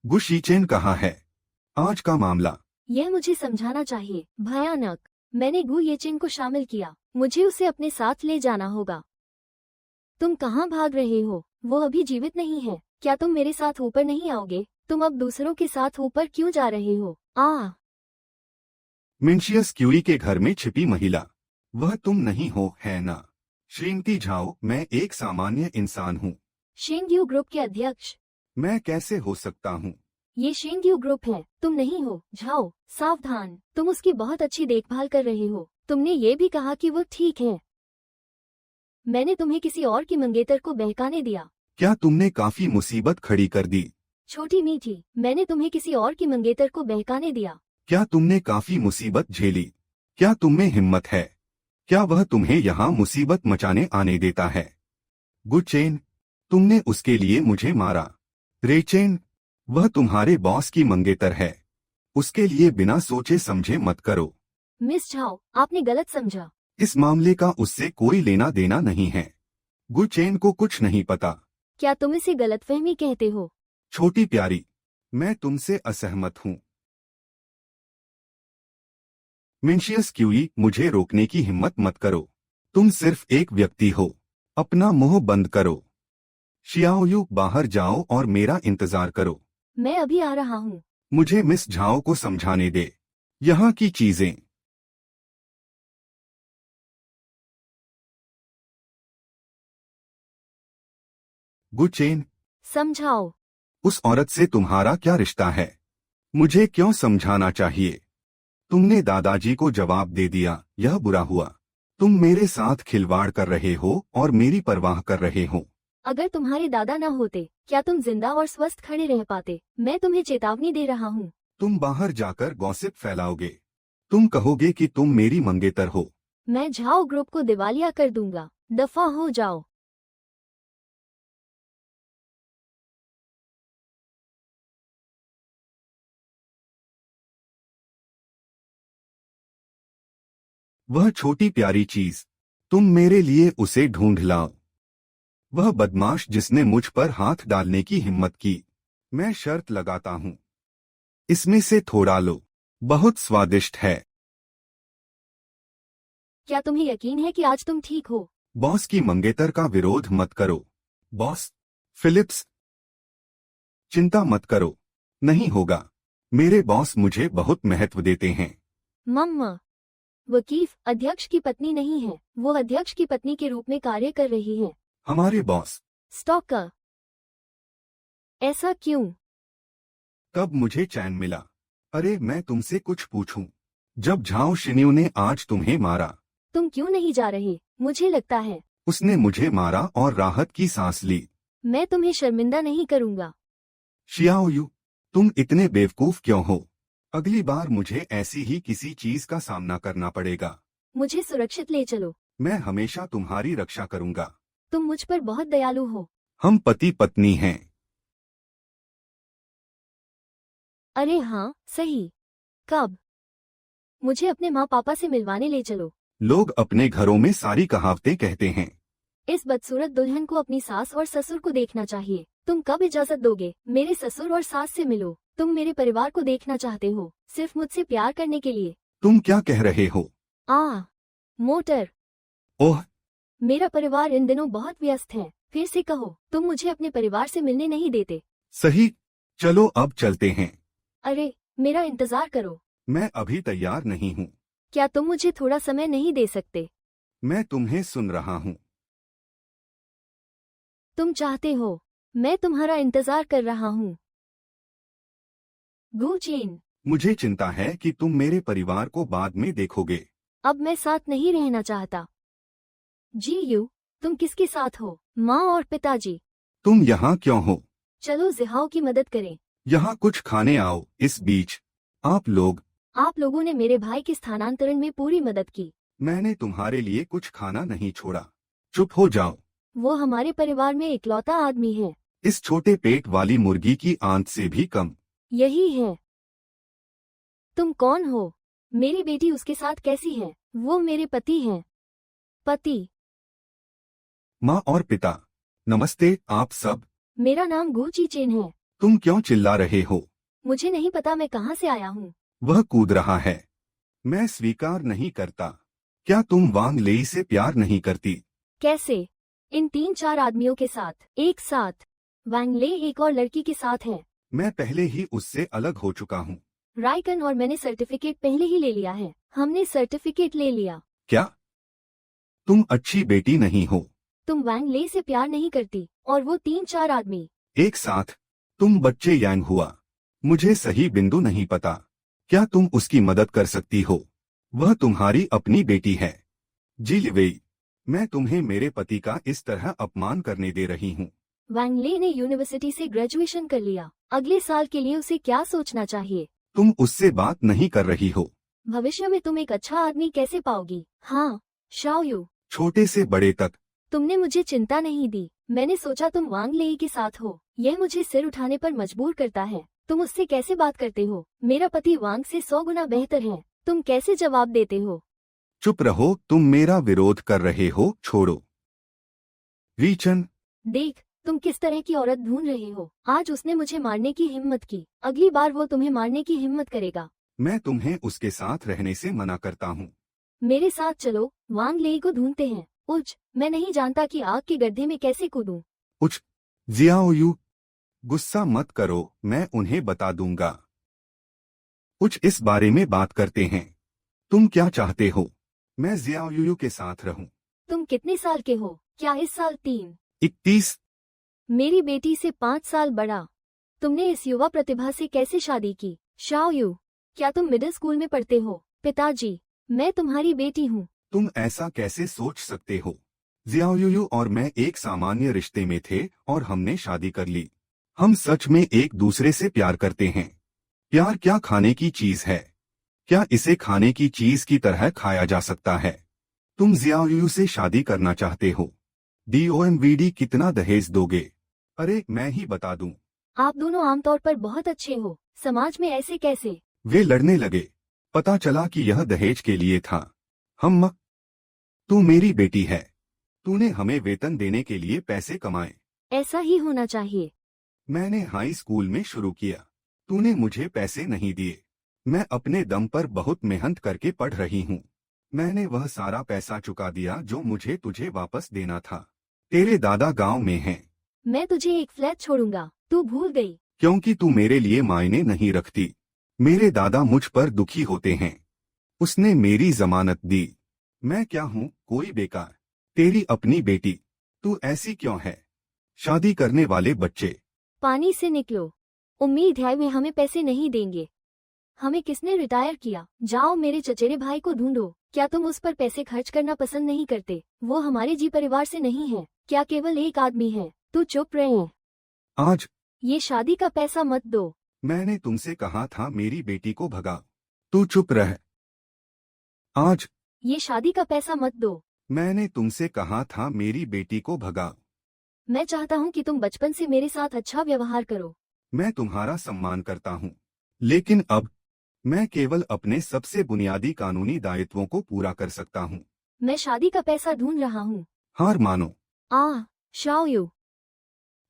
गुशीचेन कहाँ है? आज का मामला। यह मुझे समझाना चाहिए। भयानक। मैंने गु येचिन को शामिल किया। मुझे उसे अपने साथ ले जाना होगा। तुम कहाँ भाग रहे हो? वो अभी जीवित नहीं है। क्या तुम मेरे साथ ऊपर नहीं आओगे? तुम अब दूसरों के साथ ऊपर क्यों जा रहे हो? मिन्शियस क्यूरी के घर में छिपी महिला, वह तुम नहीं हो, है ना? श्रीमती झाओ, मैं एक सामान्य इंसान हूँ। शेंगयू ग्रुप के अध्यक्ष। मैं कैसे हो सकता हूँ? ये शेंगयू ग्रुप है, तुम नहीं हो। झाओ, सावधान। तुम उसकी बहुत अच्छी देखभाल कर रहे हो। तुमने ये भी कहा कि वो ठीक है। मैंने तुम्हें किसी और की मंगेतर को बहकाने दिया। क्या तुमने काफी मुसीबत खड़ी कर दी? छोटी मीठी, मैंने तुम्हें किसी और की मंगेतर को बहकाने दिया। क्या तुमने काफी मुसीबत झेली? क्या तुममें हिम्मत है? क्या वह तुम्हें यहाँ मुसीबत मचाने आने देता है? गुचेन, तुमने उसके लिए मुझे मारा। रेचेन, वह तुम्हारे बॉस की मंगेतर है। उसके लिए बिना सोचे समझे मत करो। मिस झाओ, आपने गलत समझा। इस मामले का उससे कोई लेना देना नहीं है। गुचेन को कुछ नहीं पता। क्या तुम इसे गलतफहमी कहते हो? छोटी प्यारी, मैं तुमसे असहमत हूँ। मिन्शियस क्यूई, मुझे रोकने की हिम्मत मत करो। तुम सिर्फ एक व्यक्ति हो। अपना मुंह बंद करो। शियाओयू, बाहर जाओ और मेरा इंतजार करो। मैं अभी आ रहा हूँ। मुझे मिस झाओ को समझाने दे। यहाँ की चीजें। गुचेन, समझाओ। उस औरत से तुम्हारा क्या रिश्ता है? मुझे क्यों समझाना चाहिए? तुमने दादाजी को जवाब दे दिया, यह बुरा हुआ। तुम मेरे साथ खिलवाड़ कर रहे हो और मेरी परवाह कर रहे हो। अगर तुम्हारे दादा न होते, क्या तुम जिंदा और स्वस्थ खड़े रह पाते? मैं तुम्हें चेतावनी दे रहा हूँ। तुम बाहर जाकर गॉसिप फैलाओगे। तुम कहोगे कि तुम मेरी मंगेतर हो। मैं झाओ ग्रुप को दिवालिया कर दूंगा। दफा हो जाओ। वह छोटी प्यारी चीज, तुम मेरे लिए उसे ढूंढ लाओ। वह बदमाश जिसने मुझ पर हाथ डालने की हिम्मत की। मैं शर्त लगाता हूँ, इसमें से थोड़ा लो। बहुत स्वादिष्ट है। क्या तुम्हें यकीन है कि आज तुम ठीक हो? बॉस की मंगेतर का विरोध मत करो। बॉस फिलिप्स, चिंता मत करो। नहीं होगा। मेरे बॉस मुझे बहुत महत्व देते हैं। मम्मा, वकीफ अध्यक्ष की पत्नी नहीं है। वो अध्यक्ष की पत्नी के रूप में कार्य कर रही है। हमारे बॉस। स्टॉकर। ऐसा क्यों? तब मुझे चैन मिला। अरे, मैं तुमसे कुछ पूछूं। जब झाओ शिन्यू ने आज तुम्हें मारा, तुम क्यों नहीं जा रहे? मुझे लगता है उसने मुझे मारा और राहत की सांस ली। मैं तुम्हें शर्मिंदा नहीं करूंगा। शियाओयू, तुम इतने बेवकूफ क्यों हो? अगली बार मुझे ऐसी ही किसी चीज का सामना करना पड़ेगा। मुझे सुरक्षित ले चलो। मैं हमेशा तुम्हारी रक्षा करूंगा। तुम मुझ पर बहुत दयालु हो। हम पति पत्नी हैं। अरे हाँ, सही। कब? मुझे अपने माँ पापा से मिलवाने ले चलो। लोग अपने घरों में सारी कहावतें कहते हैं। इस बदसूरत दुल्हन को अपनी सास और ससुर को देखना चाहिए। तुम कब इजाजत दोगे? मेरे ससुर और सास से मिलो। तुम मेरे परिवार को देखना चाहते हो, सिर्फ मुझसे प्यार करने के लिए। तुम क्या कह रहे हो? मोटर। ओह, मेरा परिवार इन दिनों बहुत व्यस्त है। फिर से कहो, तुम मुझे अपने परिवार से मिलने नहीं देते। सही। चलो अब चलते हैं। अरे, मेरा इंतजार करो। मैं अभी तैयार नहीं हूँ। क्या तुम मुझे थोड़ा समय नहीं दे सकते? मैं तुम्हें सुन रहा हूँ। तुम चाहते हो, मैं तुम्हारा इंतजार कर रहा हूँ। गू चेन। मुझे चिंता है कि तुम मेरे परिवार को बाद में देखोगे। अब मैं साथ नहीं रहना चाहता। जी यू, तुम किसके साथ हो? माँ और पिताजी। तुम यहाँ क्यों हो? चलो जिहाओ की मदद करें। यहाँ कुछ खाने आओ। इस बीच आप लोगों ने मेरे भाई के स्थानांतरण में पूरी मदद की। मैंने तुम्हारे लिए कुछ खाना नहीं छोड़ा। चुप हो जाओ। वो हमारे परिवार में इकलौता आदमी है। इस छोटे पेट वाली मुर्गी की आंत से भी कम। यही है। तुम कौन हो? मेरी बेटी उसके साथ कैसी है? वो मेरे पति हैं। पति। माँ और पिता, नमस्ते आप सब। मेरा नाम गुची चेन है। तुम क्यों चिल्ला रहे हो? मुझे नहीं पता मैं कहाँ से आया हूँ। वह कूद रहा है। मैं स्वीकार नहीं करता। क्या तुम वांग लेई से प्यार नहीं करती? कैसे? इन 3-4 आदमियों के साथ, एक साथ। वांग ले एक और लड़की के साथ है। मैं पहले ही उससे अलग हो चुका हूँ। राइकन और मैंने सर्टिफिकेट पहले ही ले लिया है। हमने सर्टिफिकेट ले लिया। क्या तुम अच्छी बेटी नहीं हो? तुम वांग ले से प्यार नहीं करती और वो 3-4 आदमी एक साथ। तुम बच्चे यांग हुआ। मुझे सही बिंदु नहीं पता। क्या तुम उसकी मदद कर सकती हो? वह तुम्हारी अपनी बेटी है। जी लिवेई, मैं तुम्हें मेरे पति का इस तरह अपमान करने दे रही हूँ। वांग ले ने यूनिवर्सिटी से ग्रेजुएशन कर लिया। अगले साल के लिए उसे क्या सोचना चाहिए? तुम उससे बात नहीं कर रही हो। भविष्य में तुम एक अच्छा आदमी कैसे पाओगी? हाँ शाओयू, छोटे से बड़े तक। तुमने मुझे चिंता नहीं दी। मैंने सोचा तुम वांग लेई के साथ हो। यह मुझे सिर उठाने पर मजबूर करता है। तुम उससे कैसे बात करते हो? मेरा पति वांग से 100 गुना बेहतर है। तुम कैसे जवाब देते हो? चुप रहो, तुम मेरा विरोध कर रहे हो। छोड़ो। रीचन, देख, तुम किस तरह की औरत ढूंढ रहे हो। आज उसने मुझे मारने की हिम्मत की, अगली बार वो तुम्हें मारने की हिम्मत करेगा। मैं तुम्हें उसके साथ रहने से मना करता हूँ। मेरे साथ चलो, वांग लेई को ढूंढते हैं। मैं नहीं जानता कि आग के गड्ढे में कैसे कूदूं। जियाओयू, गुस्सा मत करो, मैं उन्हें बता दूंगा। इस बारे में बात करते हैं। तुम क्या चाहते हो? मैं जियाओयू के साथ रहूं। तुम कितने साल के हो? क्या इस साल 3? 31। मेरी बेटी से 5 साल बड़ा। तुमने इस युवा प्रतिभा से कैसे शादी की? शाओयू, क्या तुम मिडिल स्कूल में पढ़ते हो? पिताजी, मैं तुम्हारी बेटी हूँ। तुम ऐसा कैसे सोच सकते हो? जियाओयू और मैं एक सामान्य रिश्ते में थे और हमने शादी कर ली। हम सच में एक दूसरे से प्यार करते हैं। प्यार क्या खाने की चीज है? क्या इसे खाने की चीज की तरह खाया जा सकता है? तुम जियाओयू से शादी करना चाहते हो? DOMVD कितना दहेज दोगे? अरे मैं ही बता दूं। आप दोनों आमतौर पर बहुत अच्छे हो। समाज में ऐसे कैसे? वे लड़ने लगे। पता चला कि यह दहेज के लिए था। तू मेरी बेटी है। तूने हमें वेतन देने के लिए पैसे कमाए। ऐसा ही होना चाहिए। मैंने हाई स्कूल में शुरू किया। तूने मुझे पैसे नहीं दिए। मैं अपने दम पर बहुत मेहनत करके पढ़ रही हूँ। मैंने वह सारा पैसा चुका दिया जो मुझे तुझे वापस देना था। तेरे दादा गांव में हैं। मैं तुझे एक फ्लैट छोड़ूंगा, तू भूल गई। क्योंकि तू मेरे लिए मायने नहीं रखती। मेरे दादा मुझ पर दुखी होते हैं। उसने मेरी जमानत दी। मैं क्या हूँ? कोई बेकार। तेरी अपनी बेटी। तू ऐसी क्यों है? शादी करने वाले बच्चे। पानी से निकलो। उम्मीद है वे हमें पैसे नहीं देंगे। हमें किसने रिटायर किया? जाओ मेरे चचेरे भाई को ढूंढो। क्या तुम उस पर पैसे खर्च करना पसंद नहीं करते? वो हमारे जी परिवार से नहीं है। क्या केवल एक आदमी है? तू चुप रहे। आज ये शादी का पैसा मत दो। मैंने तुमसे कहा था मेरी बेटी को भगा। तू चुप रह। आज ये शादी का पैसा मत दो। मैंने तुमसे कहा था मेरी बेटी को भगा। मैं चाहता हूँ कि तुम बचपन से मेरे साथ अच्छा व्यवहार करो। मैं तुम्हारा सम्मान करता हूँ, लेकिन अब मैं केवल अपने सबसे बुनियादी कानूनी दायित्वों को पूरा कर सकता हूँ। मैं शादी का पैसा ढूंढ रहा हूँ। हार मानो। शाओयू,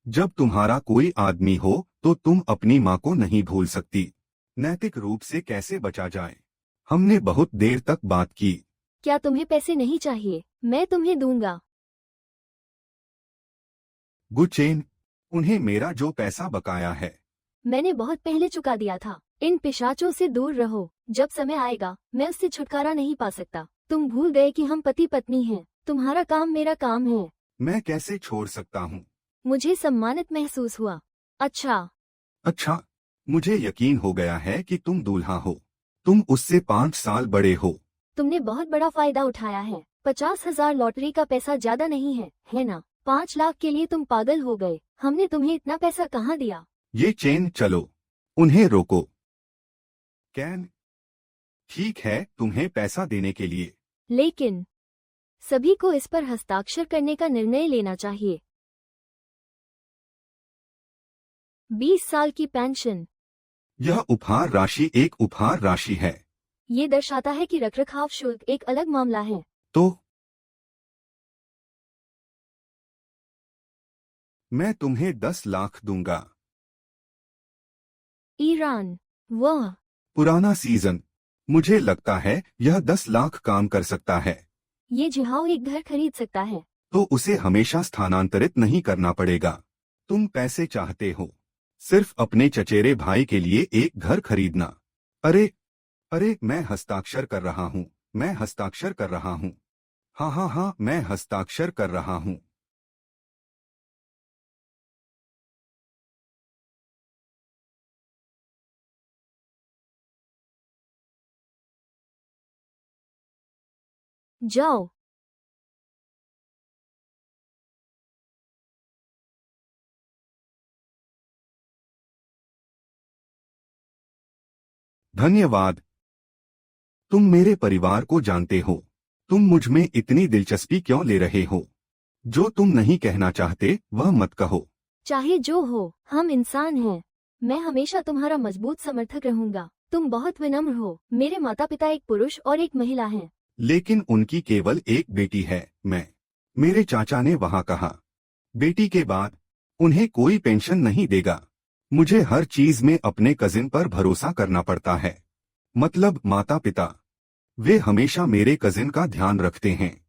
जब तुम्हारा कोई आदमी हो तो तुम अपनी माँ को नहीं भूल सकती। नैतिक रूप से कैसे बचा जाए? हमने बहुत देर तक बात की। क्या तुम्हें पैसे नहीं चाहिए? मैं तुम्हें दूंगा। गुचेन, उन्हें मेरा जो पैसा बकाया है मैंने बहुत पहले चुका दिया था। इन पिशाचों से दूर रहो। जब समय आएगा मैं उससे छुटकारा नहीं पा सकता। तुम भूल गए कि हम पति पत्नी हैं। तुम्हारा काम मेरा काम है। मैं कैसे छोड़ सकता हूँ? मुझे सम्मानित महसूस हुआ। अच्छा, मुझे यकीन हो गया है कि तुम दूल्हा हो। तुम उससे 5 साल बड़े हो। तुमने बहुत बड़ा फायदा उठाया है। 50,000 लॉटरी का पैसा ज्यादा नहीं है ना? 5 लाख के लिए तुम पागल हो गए। हमने तुम्हें इतना पैसा कहाँ दिया? ये चेन, चलो उन्हें रोको। कैन, ठीक है तुम्हें पैसा देने के लिए। लेकिन सभी को इस पर हस्ताक्षर करने का निर्णय लेना चाहिए। 20 साल की पेंशन। यह उपहार राशि एक उपहार राशि है। ये दर्शाता है कि रखरखाव शुल्क एक अलग मामला है। तो मैं तुम्हें 10 लाख दूंगा। ईरान, वाह, पुराना सीजन, मुझे लगता है यह 10 लाख काम कर सकता है। ये जिहाऊ एक घर खरीद सकता है। तो उसे हमेशा स्थानांतरित नहीं करना पड़ेगा। तुम पैसे चाहते हो सिर्फ अपने चचेरे भाई के लिए एक घर खरीदना। अरे अरे, मैं हस्ताक्षर कर रहा हूँ, मैं हस्ताक्षर कर रहा हूँ। हाँ हाँ हाँ, मैं हस्ताक्षर कर रहा हूँ। जाओ। धन्यवाद। तुम मेरे परिवार को जानते हो। तुम मुझ में इतनी दिलचस्पी क्यों ले रहे हो? जो तुम नहीं कहना चाहते वह मत कहो। चाहे जो हो, हम इंसान हैं। मैं हमेशा तुम्हारा मजबूत समर्थक रहूंगा। तुम बहुत विनम्र हो। मेरे माता पिता एक पुरुष और एक महिला हैं। लेकिन उनकी केवल एक बेटी है, मैं। मेरे चाचा ने वहां कहा, बेटी के बाद उन्हें कोई पेंशन नहीं देगा। मुझे हर चीज में अपने कजिन पर भरोसा करना पड़ता है। मतलब माता पिता। वे हमेशा मेरे कजिन का ध्यान रखते हैं।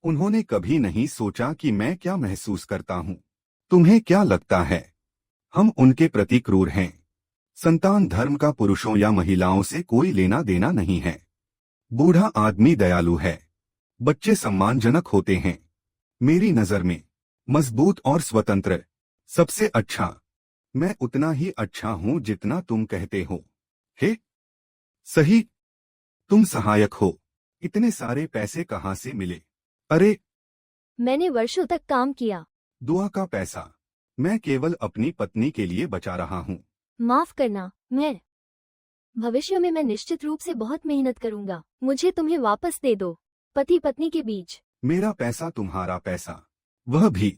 उन्होंने कभी नहीं सोचा कि मैं क्या महसूस करता हूँ। तुम्हें क्या लगता है हम उनके प्रति क्रूर हैं? संतान धर्म का पुरुषों या महिलाओं से कोई लेना देना नहीं है। बूढ़ा आदमी दयालु है, बच्चे सम्मानजनक होते हैं। मेरी नजर में मजबूत और स्वतंत्र सबसे अच्छा। मैं उतना ही अच्छा हूँ जितना तुम कहते हो। हे, सही, तुम सहायक हो। इतने सारे पैसे कहाँ से मिले? अरे, मैंने वर्षों तक काम किया। दुआ का पैसा मैं केवल अपनी पत्नी के लिए बचा रहा हूँ। माफ करना, मैं भविष्य में मैं निश्चित रूप से बहुत मेहनत करूंगा। मुझे तुम्हें वापस दे दो। पति पत्नी के बीच। मेरा पैसा तुम्हारा पैसा, वह भी।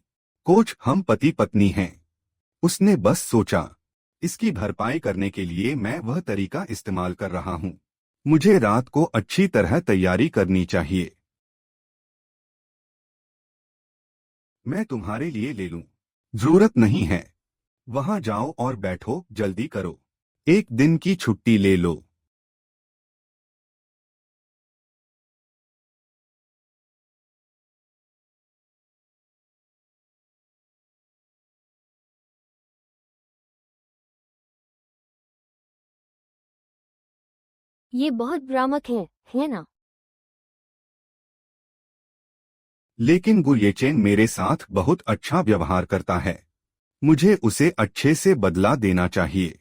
कोच, हम पति पत्नी हैं। उसने बस सोचा, इसकी भरपाई करने के लिए मैं वह तरीका इस्तेमाल कर रहा हूँ। मुझे रात को अच्छी तरह तैयारी करनी चाहिए। मैं तुम्हारे लिए ले लूं? जरूरत नहीं है। वहां जाओ और बैठो, जल्दी करो। एक दिन की छुट्टी ले लो। ये बहुत भ्रामक है ना? लेकिन गुर्येचेन मेरे साथ बहुत अच्छा व्यवहार करता है। मुझे उसे अच्छे से बदला देना चाहिए।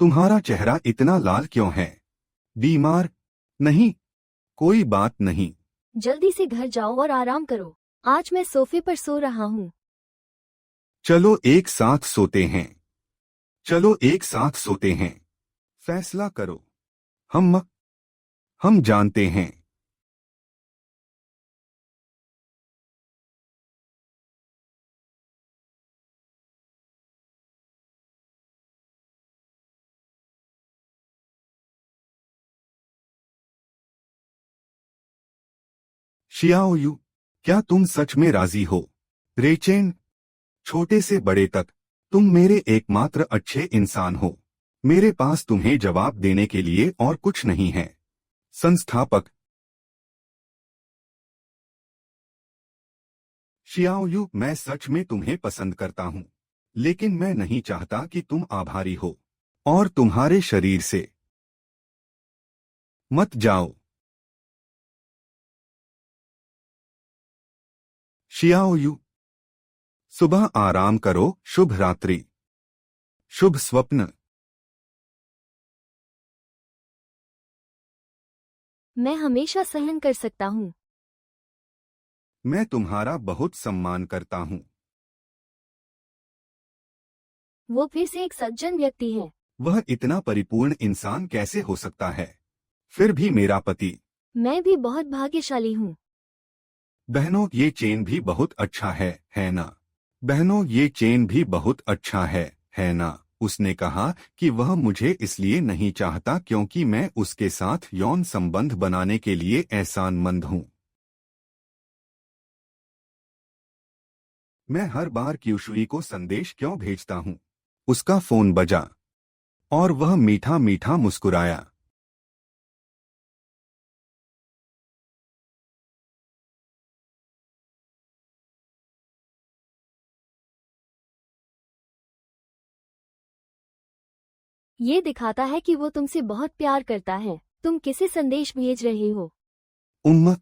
तुम्हारा चेहरा इतना लाल क्यों है? बीमार? नहीं, कोई बात नहीं। जल्दी से घर जाओ और आराम करो। आज मैं सोफे पर सो रहा हूँ। चलो एक साथ सोते हैं। चलो एक साथ सोते हैं। फैसला करो। हम जानते हैं। शियाओयू, क्या तुम सच में राजी हो? रेचेन, छोटे से बड़े तक तुम मेरे एकमात्र अच्छे इंसान हो। मेरे पास तुम्हें जवाब देने के लिए और कुछ नहीं है। संस्थापक शियाओयू, मैं सच में तुम्हें पसंद करता हूँ, लेकिन मैं नहीं चाहता कि तुम आभारी हो। और तुम्हारे शरीर से मत जाओ। Xiao you. सुबह आराम करो, शुभ रात्रि, शुभ स्वप्न। मैं हमेशा सहन कर सकता हूँ। मैं तुम्हारा बहुत सम्मान करता हूँ। वो फिर से एक सज्जन व्यक्ति है। वह इतना परिपूर्ण इंसान कैसे हो सकता है? फिर भी मेरा पति। मैं भी बहुत भाग्यशाली हूँ। बहनों, ये चेन भी बहुत अच्छा है ना? बहनों, ये चेन भी बहुत अच्छा है ना? उसने कहा कि वह मुझे इसलिए नहीं चाहता क्योंकि मैं उसके साथ यौन संबंध बनाने के लिए एहसानमंद हूँ। मैं हर बार क्यूशुई को संदेश क्यों भेजता हूँ? उसका फोन बजा और वह मीठा मीठा मुस्कुराया। ये दिखाता है कि वो तुमसे बहुत प्यार करता है। तुम किसे संदेश भेज रहे हो? उम्म,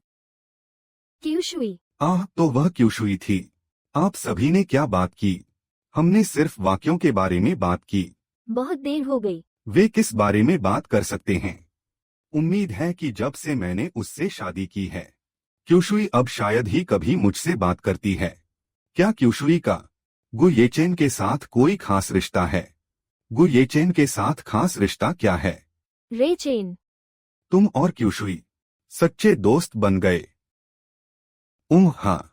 क्यूशुई। तो वह क्यूशुई थी। आप सभी ने क्या बात की? हमने सिर्फ वाक्यों के बारे में बात की। बहुत देर हो गई। वे किस बारे में बात कर सकते हैं? उम्मीद है कि जब से मैंने उससे शादी की है, क्यूशुई अब शायद ही कभी मुझसे बात करती है। क्या क्यूशुई का गु येचेन के साथ कोई खास रिश्ता है? गु येचेन के साथ खास रिश्ता क्या है? रे चेन। तुम और क्यूशुई सच्चे दोस्त बन गए। हाँ।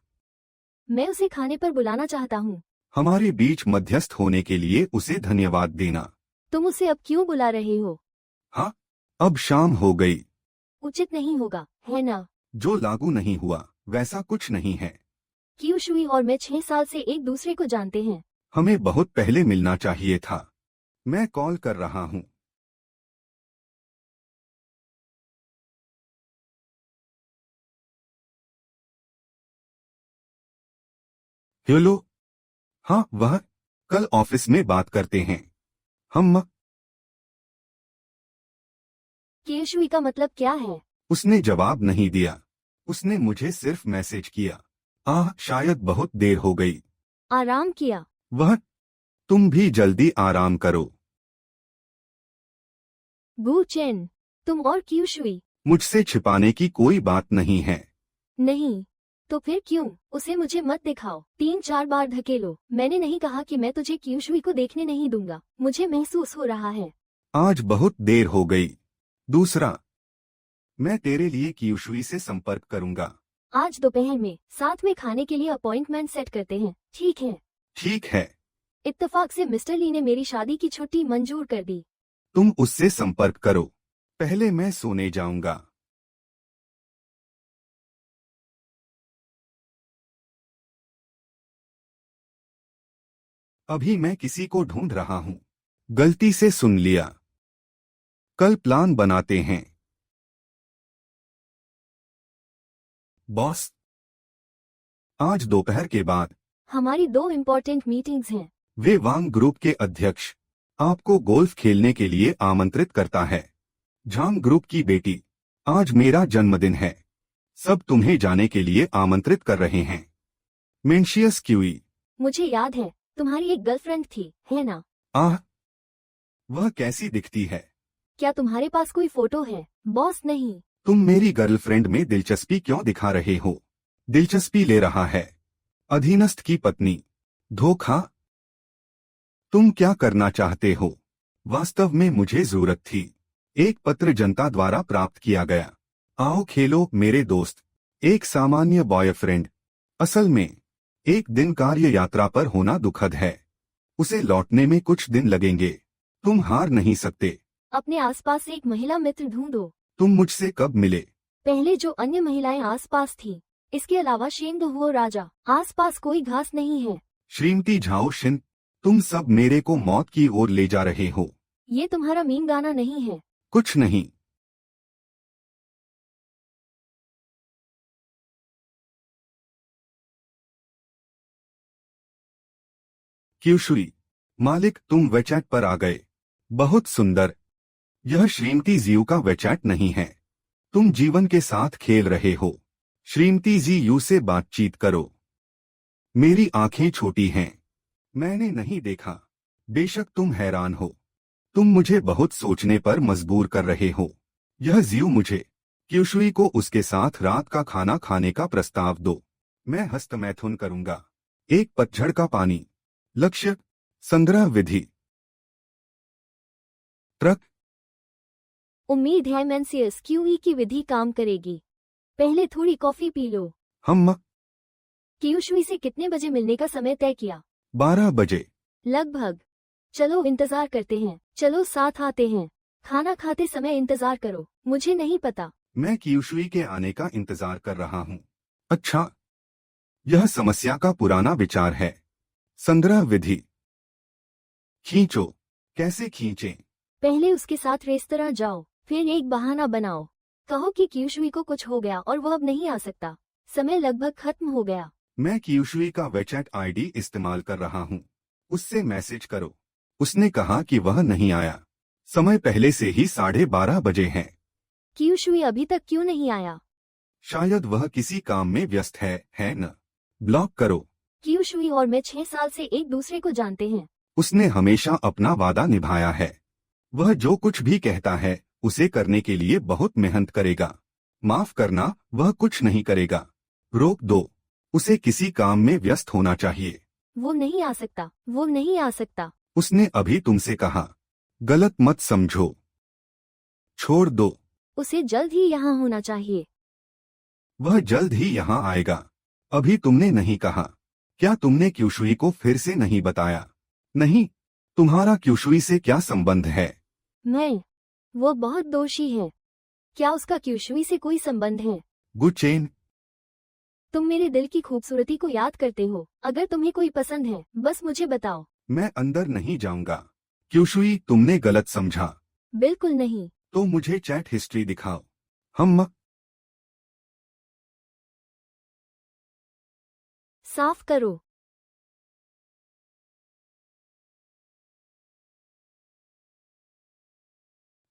मैं उसे खाने पर बुलाना चाहता हूँ। हमारे बीच मध्यस्थ होने के लिए उसे धन्यवाद देना। तुम उसे अब क्यों बुला रहे हो? हाँ, अब शाम हो गई। उचित नहीं होगा, है ना? जो लागू नहीं हुआ वैसा कुछ नहीं है। क्यूशुई और मैं 6 साल से एक दूसरे को जानते हैं। हमें बहुत पहले मिलना चाहिए था। मैं कॉल कर रहा हूँ। हेलो। हाँ, वह कल ऑफिस में बात करते हैं। हम। क्यूशुई का मतलब क्या है? उसने जवाब नहीं दिया। उसने मुझे सिर्फ मैसेज किया। शायद बहुत देर हो गई। आराम किया। वह। तुम भी जल्दी आराम करो। गु चेन। तुम और क्यूशुई? मुझसे छिपाने की कोई बात नहीं है। नहीं। तो फिर क्यों? उसे मुझे मत दिखाओ। 3-4 बार धकेलो। मैंने नहीं कहा कि मैं तुझे क्यूशुई को देखने नहीं दूंगा। मुझे महसूस हो रहा है। आज बहुत देर हो गई। दूसरा, मैं तेरे लिए क्यूशुई से संपर्क करूंगा। आज दोपहर में साथ में खाने के लिए अपॉइंटमेंट सेट करते हैं, ठीक है? ठीक है। इत्तेफाक से मिस्टर ली ने मेरी शादी की छुट्टी मंजूर कर दी। तुम उससे संपर्क करो। पहले मैं सोने जाऊंगा। अभी मैं किसी को ढूंढ रहा हूँ। गलती से सुन लिया। कल प्लान बनाते हैं। बॉस, आज दोपहर के बाद हमारी 2 इम्पोर्टेंट मीटिंग्स हैं। वे वांग ग्रुप के अध्यक्ष आपको गोल्फ खेलने के लिए आमंत्रित करता है। झांग ग्रुप की बेटी, आज मेरा जन्मदिन है। सब तुम्हें जाने के लिए आमंत्रित कर रहे हैं। मेंशियस क्यूई। मुझे याद है, तुम्हारी एक गर्लफ्रेंड थी, है ना? वह कैसी दिखती है? क्या तुम्हारे पास कोई फोटो है? बॉस नहीं। तुम मेरी गर्लफ्रेंड में दिलचस्पी क्यों दिखा रहे हो? दिलचस्पी ले रहा है। अधीनस्थ की पत्नी। धोखा। तुम क्या करना चाहते हो? वास्तव में मुझे जरूरत थी। एक पत्र जनता द्वारा प्राप्त किया गया। आओ खेलो मेरे दोस्त। एक सामान्य बॉयफ्रेंड। असल में एक दिन कार्य यात्रा पर होना दुखद है। उसे लौटने में कुछ दिन लगेंगे। तुम हार नहीं सकते। अपने आसपास एक महिला मित्र ढूंढो। तुम मुझसे कब मिले? पहले जो अन्य महिलाएं आसपास थी। इसके अलावा शेंग हुओ राजा। आसपास कोई घास नहीं है। श्रीमती झाओ शिन, तुम सब मेरे को मौत की ओर ले जा रहे हो। ये तुम्हारा मीम गाना नहीं है। कुछ नहीं। क्यूशुई, मालिक तुम वेचैट पर आ गए। बहुत सुंदर। यह श्रीमती जीयू का वेचैट नहीं है। तुम जीवन के साथ खेल रहे हो। श्रीमती जी यू से बातचीत करो। मेरी आंखें छोटी हैं। मैंने नहीं देखा। बेशक तुम हैरान हो। तुम मुझे बहुत सोचने पर मजबूर कर रहे हो। यह जीव मुझे क्यूशुई को उसके साथ रात का खाना खाने का प्रस्ताव दो। मैं हस्तमैथुन करूंगा। एक पतझड़ का पानी। लक्ष्य संग्रह विधि। ट्रक। उम्मीद है मेंसियस क्यूई की विधि काम करेगी। पहले थोड़ी कॉफी पी लो। हम क्यूशुई से कितने बजे मिलने का समय तय किया? 12 बजे। लगभग। चलो इंतजार करते हैं। चलो साथ आते हैं। खाना खाते समय इंतजार करो। मुझे नहीं पता। मैं क्यूशुई के आने का इंतजार कर रहा हूँ। अच्छा। यह समस्या का पुराना विचार है। संग्रह विधि। खींचो। कैसे खींचें? पहले उसके साथ रेस्तरां जाओ, फिर एक बहाना बनाओ। कहो कि क्यूशुई को कुछ हो गया और वह अब नहीं आ सकता। समय लगभग खत्म हो गया। मैं क्यूशुई का वेचैट आईडी इस्तेमाल कर रहा हूँ। उससे मैसेज करो। उसने कहा कि वह नहीं आया। समय पहले से ही 12:30 बजे है। क्यूशुई अभी तक क्यों नहीं आया? शायद वह किसी काम में व्यस्त है न? ब्लॉक करो। क्यूशुई और मैं 6 साल से एक दूसरे को जानते हैं। उसने हमेशा अपना वादा निभाया है। वह जो कुछ भी कहता है उसे करने के लिए बहुत मेहनत करेगा। माफ करना, वह कुछ नहीं करेगा। रोक दो। उसे किसी काम में व्यस्त होना चाहिए। वो नहीं आ सकता। वो नहीं आ सकता। उसने अभी तुमसे कहा। गलत मत समझो। छोड़ दो। उसे जल्द ही यहाँ होना चाहिए। वह जल्द ही यहाँ आएगा। अभी तुमने नहीं कहा। क्या तुमने क्यूशुई को फिर से नहीं बताया? नहीं। तुम्हारा क्यूशुई से क्या संबंध है? वो बहुत दोषी है। क्या उसका क्यूशुई से कोई संबंध है? गुचेन। तुम मेरे दिल की खूबसूरती को याद करते हो। अगर तुम्हें कोई पसंद है बस मुझे बताओ। मैं अंदर नहीं जाऊंगा। क्यूशुई, तुमने गलत समझा। बिल्कुल नहीं। तो मुझे चैट हिस्ट्री दिखाओ। हम साफ करो।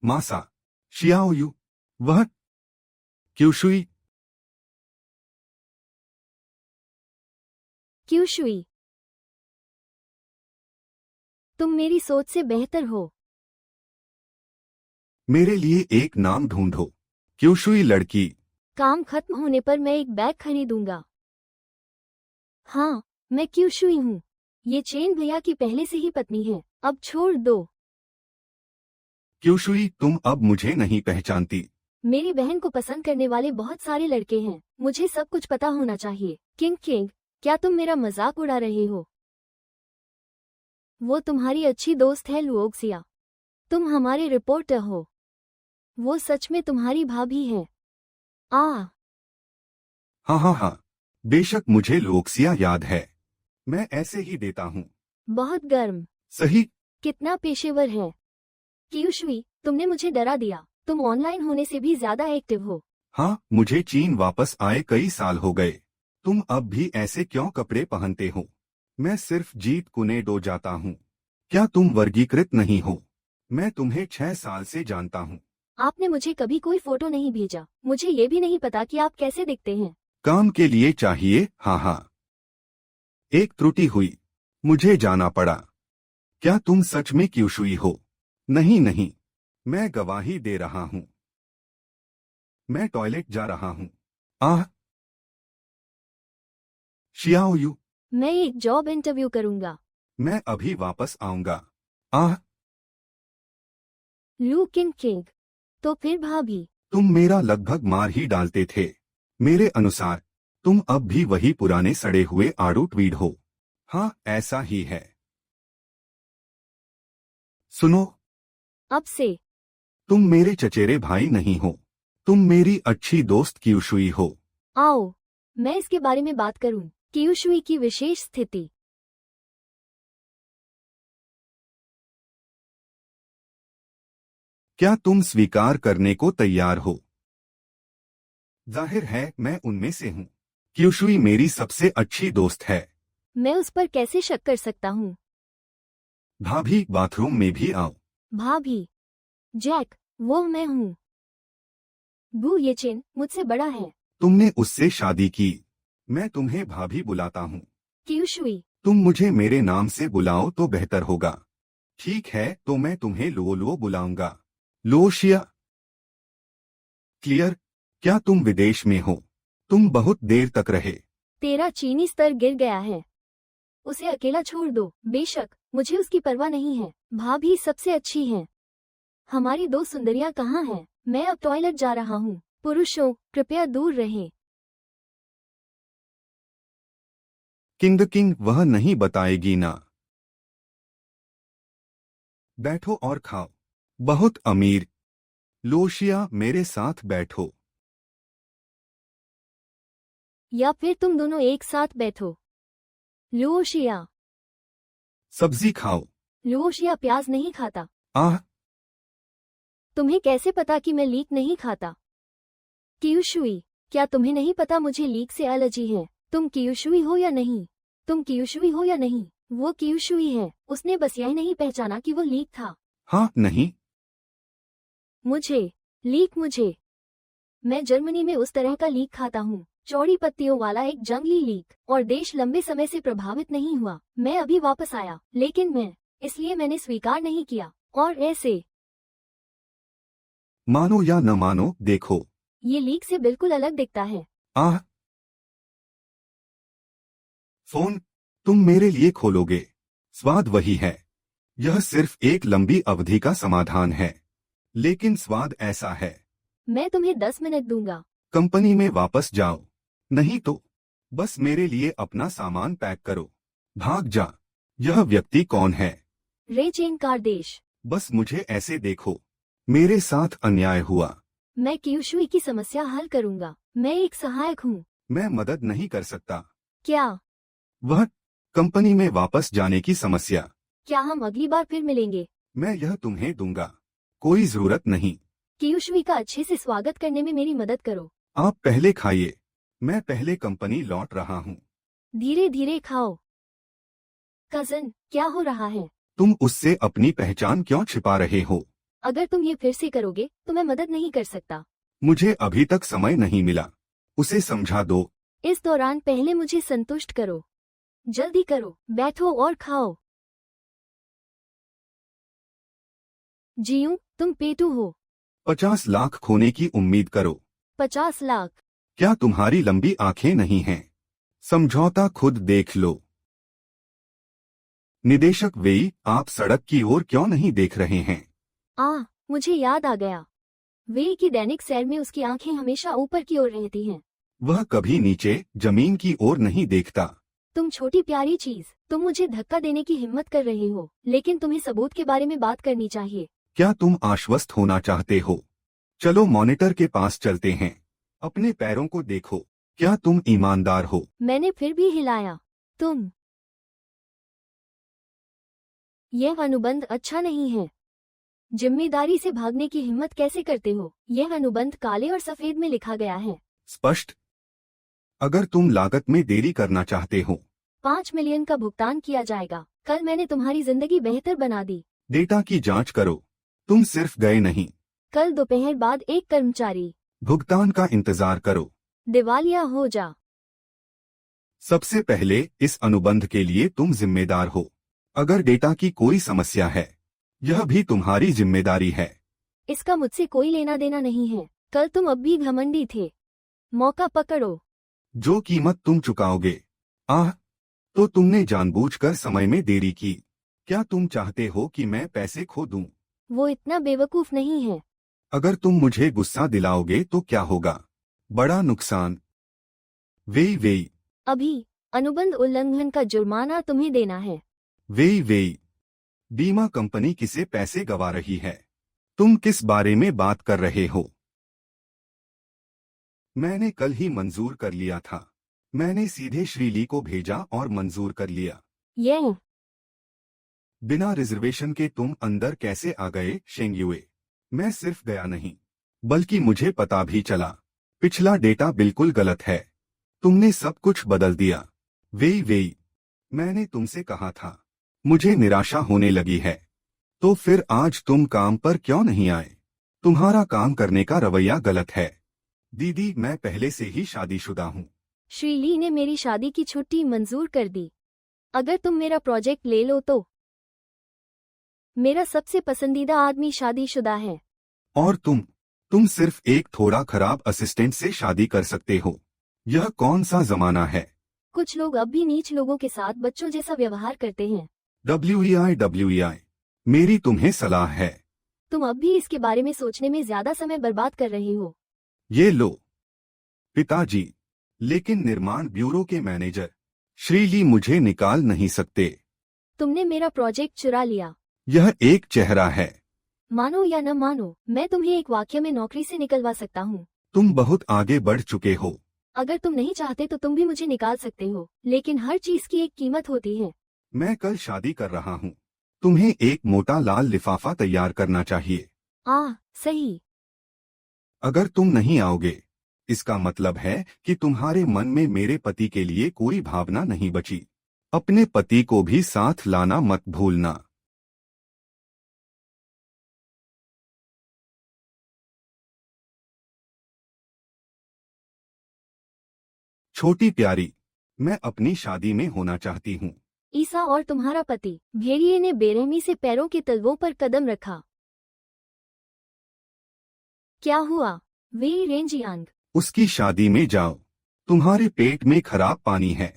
मासा। शियाओयू। वह क्यूशुई। क्यूशुई, तुम मेरी सोच से बेहतर हो। मेरे लिए एक नाम ढूंढो। क्यूशुई लड़की। काम खत्म होने पर मैं एक बैग खरीदूंगा। हाँ, मैं क्यूशुई हूँ। ये चेन भैया की पहले से ही पत्नी है। अब छोड़ दो। क्यूशुई, तुम अब मुझे नहीं पहचानती। मेरी बहन को पसंद करने वाले बहुत सारे लड़के हैं। मुझे सब कुछ पता होना चाहिए। किंग, क्या तुम मेरा मजाक उड़ा रहे हो? वो तुम्हारी अच्छी दोस्त है लुओक्सिया। तुम हमारे रिपोर्टर हो। वो सच में तुम्हारी भाभी है। हाँ। बेशक मुझे लोक्सिया याद है। मैं ऐसे ही देता हूँ। बहुत गर्म। सही। कितना पेशेवर है। क्यूशुई, तुमने मुझे डरा दिया। तुम ऑनलाइन होने से भी ज्यादा एक्टिव हो। हाँ, मुझे चीन वापस आए कई साल हो गए। तुम अब भी ऐसे क्यों कपड़े पहनते हो? मैं सिर्फ जीत कुने डो जाता हूँ। क्या तुम वर्गीकृत नहीं हो? मैं तुम्हें 6 साल से जानता हूँ। आपने मुझे कभी कोई फोटो नहीं भेजा। मुझे ये भी नहीं पता कि आप कैसे दिखते हैं। काम के लिए चाहिए। हाँ। एक त्रुटि हुई। मुझे जाना पड़ा। क्या तुम सच में क्यूशुई हो? नहीं। मैं गवाही दे रहा हूँ। मैं टॉयलेट जा रहा हूँ। शियाओयू। मैं एक जॉब इंटरव्यू करूंगा। मैं अभी वापस आऊंगा। लू किंग, तो फिर भाभी। तुम मेरा लगभग मार ही डालते थे। मेरे अनुसार तुम अब भी वही पुराने सड़े हुए आड़ू ट्वीड हो। हाँ, ऐसा ही है। सुनो, अब से तुम मेरे चचेरे भाई नहीं हो। तुम मेरी अच्छी दोस्त क्यूशुई हो। आओ, मैं इसके बारे में बात करूं। क्यूशुई की विशेष स्थिति। क्या तुम स्वीकार करने को तैयार हो? जाहिर है मैं उनमें से हूँ। क्यूशुई मेरी सबसे अच्छी दोस्त है। मैं उस पर कैसे शक कर सकता हूँ? भाभी, बाथरूम में भी आओ। भाभी? जैक, वो मैं हूँ। बू ये चेन मुझसे बड़ा है। तुमने उससे शादी की। मैं तुम्हें भाभी बुलाता हूँ। क्यूशुई। तुम मुझे मेरे नाम से बुलाओ तो बेहतर होगा। ठीक है, तो मैं तुम्हें लो बुलाऊंगा। लोशिया। क्लियर। क्या तुम विदेश में हो? तुम बहुत देर तक रहे। तेरा चीनी स्तर गिर गया है। उसे अकेला छोड़ दो। बेशक, मुझे उसकी परवाह नहीं है। भाभी सबसे अच्छी हैं। हमारी दो सुंदरियां कहाँ हैं? मैं अब टॉयलेट जा रहा हूँ। पुरुषों, कृपया दूर रहें। किंग वह नहीं बताएगी ना। बैठो और खाओ। बहुत अमीर। लोशिया, मेरे साथ बैठो। या फिर तुम दोनों एक साथ बैठो। लुओशिया। सब्जी खाओ। लुओशिया प्याज नहीं खाता। आह। तुम्हें कैसे पता कि मैं लीक नहीं खाता? कियुशुई, क्या तुम्हें नहीं पता मुझे लीक से एलर्जी है? तुम कियुशुई हो या नहीं? तुम कियुशुई हो या नहीं? वो कियुशुई है। उसने बस यही नहीं पहचाना कि वो लीक था। हाँ नहीं। मुझे मैं जर्मनी में उस तरह का लीक खाता हूँ, चौड़ी पत्तियों वाला एक जंगली लीक, और देश लंबे समय से प्रभावित नहीं हुआ। मैं अभी वापस आया, लेकिन इसलिए मैंने स्वीकार नहीं किया। और ऐसे मानो या न मानो, देखो। ये लीक से बिल्कुल अलग दिखता है। आह। फोन। तुम मेरे लिए खोलोगे। स्वाद वही है। यह सिर्फ एक लंबी अवधि का समाधान है, लेकिन स्वाद ऐसा है। मैं तुम्हें 10 मिनट दूंगा। कंपनी में वापस जाओ, नहीं तो बस मेरे लिए अपना सामान पैक करो। भाग जा। यह व्यक्ति कौन है? रेचेन कारदेश। बस मुझे ऐसे देखो। मेरे साथ अन्याय हुआ। मैं कियुशुई की समस्या हल करूंगा। मैं एक सहायक हूँ। मैं मदद नहीं कर सकता। क्या? वह कंपनी में वापस जाने की समस्या। क्या हम अगली बार फिर मिलेंगे? मैं यह तुम्हें दूंगा। कोई जरूरत नहीं। कियुशुई का अच्छे से स्वागत करने में मेरी मदद करो। आप पहले खाइए। मैं पहले कंपनी लौट रहा हूँ। धीरे धीरे खाओ। कजन, क्या हो रहा है? तुम उससे अपनी पहचान क्यों छिपा रहे हो? अगर तुम ये फिर से करोगे तो मैं मदद नहीं कर सकता। मुझे अभी तक समय नहीं मिला। उसे समझा दो। इस दौरान पहले मुझे संतुष्ट करो। जल्दी करो, बैठो और खाओ। जियूं, तुम पेटू हो। 50 लाख खोने की उम्मीद करो। 50 लाख? क्या तुम्हारी लंबी आंखें नहीं हैं? समझौता खुद देख लो। निदेशक वेई, आप सड़क की ओर क्यों नहीं देख रहे हैं? मुझे याद आ गया। वे की दैनिक सैर में उसकी आंखें हमेशा ऊपर की ओर रहती हैं। वह कभी नीचे जमीन की ओर नहीं देखता। तुम छोटी प्यारी चीज, तुम मुझे धक्का देने की हिम्मत कर रहे हो, लेकिन तुम्हें सबूत के बारे में बात करनी चाहिए। क्या तुम आश्वस्त होना चाहते हो? चलो मॉनिटर के पास चलते हैं। अपने पैरों को देखो। क्या तुम ईमानदार हो? मैंने फिर भी हिलाया। तुम। यह अनुबंध अच्छा नहीं है। जिम्मेदारी से भागने की हिम्मत कैसे करते हो? यह अनुबंध काले और सफेद में लिखा गया है। स्पष्ट। अगर तुम लागत में देरी करना चाहते हो, 5 मिलियन का भुगतान किया जाएगा। कल मैंने तुम्हारी जिंदगी बेहतर बना दी। डेटा की जांच करो। तुम सिर्फ गए नहीं। कल दोपहर बाद एक कर्मचारी। भुगतान का इंतजार करो। दिवालिया हो जा। सबसे पहले इस अनुबंध के लिए तुम जिम्मेदार हो। अगर डेटा की कोई समस्या है, यह भी तुम्हारी जिम्मेदारी है। इसका मुझसे कोई लेना देना नहीं है। कल तुम अब भी घमंडी थे। मौका पकड़ो। जो कीमत तुम चुकाओगे। तो तुमने जानबूझकर समय में देरी की। क्या तुम चाहते हो कि मैं पैसे खो दूं? वो इतना बेवकूफ नहीं है। अगर तुम मुझे गुस्सा दिलाओगे तो क्या होगा? बड़ा नुकसान। वेई। अभी अनुबंध उल्लंघन का जुर्माना तुम्हें देना है। वेई। बीमा कंपनी किसे पैसे गवा रही है? तुम किस बारे में बात कर रहे हो? मैंने कल ही मंजूर कर लिया था। मैंने सीधे श्रीली को भेजा और मंजूर कर लिया। यह बिना रिजर्वेशन के तुम अंदर कैसे आ गए, शेंगयुए? मैं सिर्फ गया नहीं, बल्कि मुझे पता भी चला। पिछला डेटा बिल्कुल गलत है। तुमने सब कुछ बदल दिया। वेई, मैंने तुमसे कहा था। मुझे निराशा होने लगी है। तो फिर आज तुम काम पर क्यों नहीं आए? तुम्हारा काम करने का रवैया गलत है। दीदी, मैं पहले से ही शादीशुदा हूँ। श्रीली ने मेरी शादी की छुट्टी मंजूर कर दी। अगर तुम मेरा प्रोजेक्ट ले लो तो। मेरा सबसे पसंदीदा आदमी शादीशुदा है। और तुम सिर्फ एक थोड़ा खराब असिस्टेंट से शादी कर सकते हो। यह कौन सा जमाना है? कुछ लोग अब भी नीच लोगों के साथ बच्चों जैसा व्यवहार करते हैं। WEI, मेरी तुम्हें सलाह है। तुम अब भी इसके बारे में सोचने में ज्यादा समय बर्बाद कर रहे हो। ये लो। पिताजी, लेकिन निर्माण ब्यूरो के मैनेजर श्री ली मुझे निकाल नहीं सकते। तुमने मेरा प्रोजेक्ट चुरा लिया। यह एक चेहरा है। मानो या न मानो, मैं तुम्हें एक वाक्य में नौकरी से निकलवा सकता हूँ। तुम बहुत आगे बढ़ चुके हो। अगर तुम नहीं चाहते तो तुम भी मुझे निकाल सकते हो, लेकिन हर चीज की एक कीमत होती है। मैं कल शादी कर रहा हूँ। तुम्हें एक मोटा लाल लिफाफा तैयार करना चाहिए। सही। अगर तुम नहीं आओगे, इसका मतलब है कि तुम्हारे मन में मेरे पति के लिए कोई भावना नहीं बची। अपने पति को भी साथ लाना मत भूलना। छोटी प्यारी, मैं अपनी शादी में होना चाहती हूँ। ईसा और तुम्हारा पति। भेड़िए ने बेरहमी से पैरों के तलवों पर कदम रखा। क्या हुआ? वे रेंजियांग। उसकी शादी में जाओ। तुम्हारे पेट में खराब पानी है।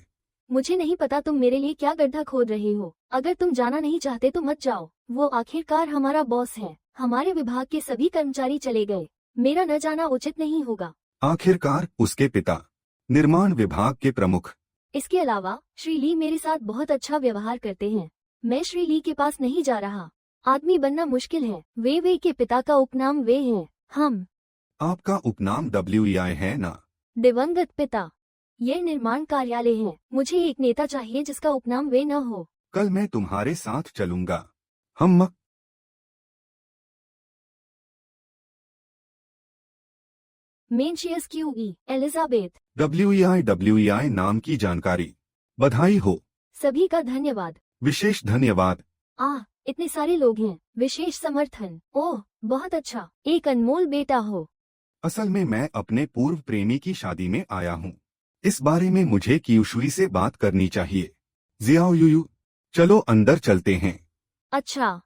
मुझे नहीं पता तुम मेरे लिए क्या गड्ढा खोद रहे हो। अगर तुम जाना नहीं चाहते तो मत जाओ। वो आखिरकार हमारा बॉस है। हमारे विभाग के सभी कर्मचारी चले गए। मेरा न जाना उचित नहीं होगा। आखिरकार उसके पिता निर्माण विभाग के प्रमुख। इसके अलावा श्री ली मेरे साथ बहुत अच्छा व्यवहार करते हैं। मैं श्री ली के पास नहीं जा रहा। आदमी बनना मुश्किल है। वे के पिता का उपनाम वे हैं। हम। आपका उपनाम WEI है ना? दिवंगत पिता। यह निर्माण कार्यालय है। मुझे एक नेता चाहिए जिसका उपनाम वे न हो। कल मैं तुम्हारे साथ चलूंगा। हम। मेंशियस क्यूई एलिजाबेथ। WEI नाम की जानकारी। बधाई हो। सभी का धन्यवाद। विशेष धन्यवाद। इतने सारे लोग हैं। विशेष समर्थन। ओह, बहुत अच्छा। एक अनमोल बेटा हो। असल में मैं अपने पूर्व प्रेमी की शादी में आया हूँ। इस बारे में मुझे क्यूशुई से बात करनी चाहिए। जियाओ यूयू, चलो अंदर चलते हैं। अच्छा,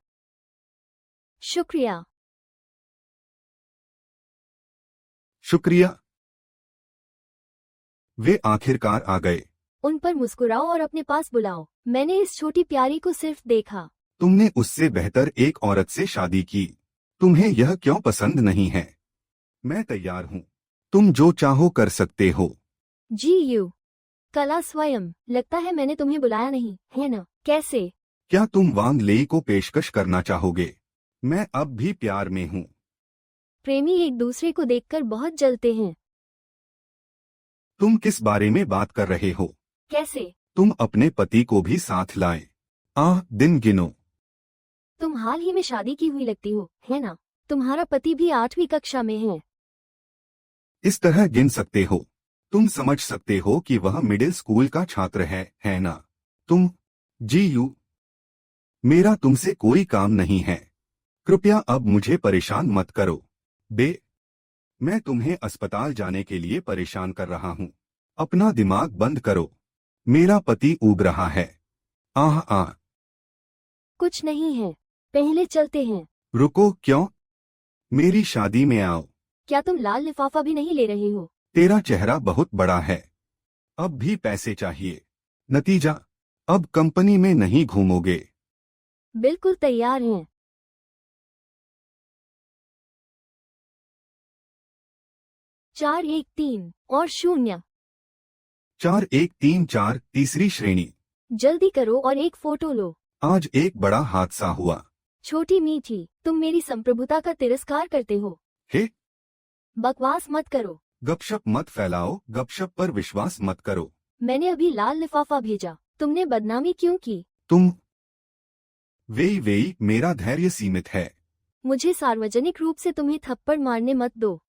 शुक्रिया। शुक्रिया। वे आखिरकार आ गए। उन पर मुस्कुराओ और अपने पास बुलाओ। मैंने इस छोटी प्यारी को सिर्फ देखा। तुमने उससे बेहतर एक औरत से शादी की। तुम्हें यह क्यों पसंद नहीं है? मैं तैयार हूँ। तुम जो चाहो कर सकते हो। GU कला स्वयं। लगता है मैंने तुम्हें बुलाया नहीं, है ना? कैसे? क्या तुम वांग लेई को पेशकश करना चाहोगे? मैं अब भी प्यार में हूँ। प्रेमी एक दूसरे को देखकर बहुत जलते हैं। तुम किस बारे में बात कर रहे हो? कैसे? तुम अपने पति को भी साथ लाए। दिन गिनो। तुम हाल ही में शादी की हुई लगती हो, है ना? तुम्हारा पति भी 8वीं कक्षा में है। इस तरह गिन सकते हो। तुम समझ सकते हो कि वह मिडिल स्कूल का छात्र है ना? तुम। GU, मेरा तुमसे कोई काम नहीं है। कृपया अब मुझे परेशान मत करो। मैं तुम्हें अस्पताल जाने के लिए परेशान कर रहा हूँ। अपना दिमाग बंद करो। मेरा पति ऊब रहा है। कुछ नहीं है। पहले चलते हैं। रुको, क्यों? मेरी शादी में आओ। क्या तुम लाल लिफाफा भी नहीं ले रहे हो? तेरा चेहरा बहुत बड़ा है। अब भी पैसे चाहिए। नतीजा, अब कंपनी में नहीं घूमोगे। बिल्कुल तैयार हैं। 4 1 3 और 0। 4 1 3 4 तीसरी श्रेणी। जल्दी करो और एक फोटो लो। आज एक बड़ा हादसा हुआ। छोटी मीठी, तुम मेरी संप्रभुता का तिरस्कार करते हो। हे, बकवास मत करो। गपशप मत फैलाओ। गपशप पर विश्वास मत करो। मैंने अभी लाल लिफाफा भेजा। तुमने बदनामी क्यों की? तुम। वेई, मेरा धैर्य सीमित है। मुझे सार्वजनिक रूप से तुम्हें थप्पड़ मारने मत दो।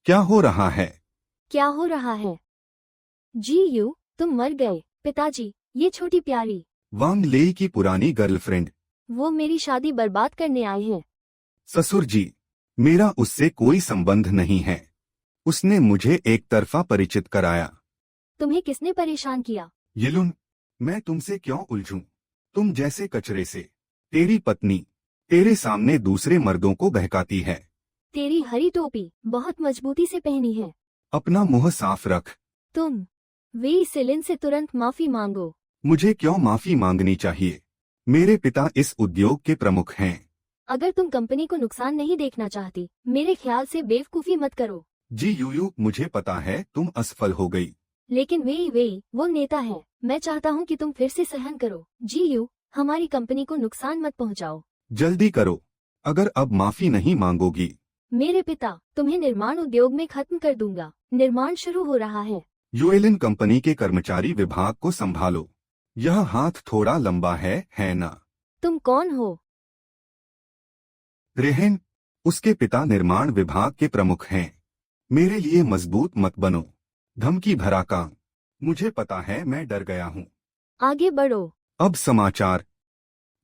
क्या हो रहा है? क्या हो रहा है? GU, तुम मर गए। पिताजी, ये छोटी प्यारी। वांग लेई की पुरानी गर्लफ्रेंड। वो मेरी शादी बर्बाद करने आए हैं। ससुर जी, मेरा उससे कोई संबंध नहीं है। उसने मुझे एक तरफा परिचित कराया। तुम्हें किसने परेशान किया? यिलुन, मैं तुमसे क्यों उलझूं? तुम जैसे कचरे से। तेरी पत्नी तेरे सामने दूसरे मर्दों को बहकाती है। तेरी हरी टोपी बहुत मजबूती से पहनी है। अपना मुंह साफ रख। तुम वे सेलिन से तुरंत माफी मांगो। मुझे क्यों माफी मांगनी चाहिए? मेरे पिता इस उद्योग के प्रमुख हैं। अगर तुम कंपनी को नुकसान नहीं देखना चाहती, मेरे ख्याल से बेवकूफी मत करो। जी यूयू, मुझे पता है तुम असफल हो गई। लेकिन वे वो नेता है। मैं चाहता हूँ कि तुम फिर से सहन करो। जी यू, हमारी कंपनी को नुकसान मत पहुँचाओ। जल्दी करो। अगर अब माफी नहीं मांगोगी। मेरे पिता, तुम्हें निर्माण उद्योग में खत्म कर दूंगा। निर्माण शुरू हो रहा है। यूएलिन कंपनी के कर्मचारी विभाग को संभालो। यह हाथ थोड़ा लंबा है ना? तुम कौन हो? रेहन, उसके पिता निर्माण विभाग के प्रमुख हैं। मेरे लिए मजबूत मत बनो। धमकी भरा काम। मुझे पता है मैं डर गया हूँ। आगे बढ़ो। अब समाचार।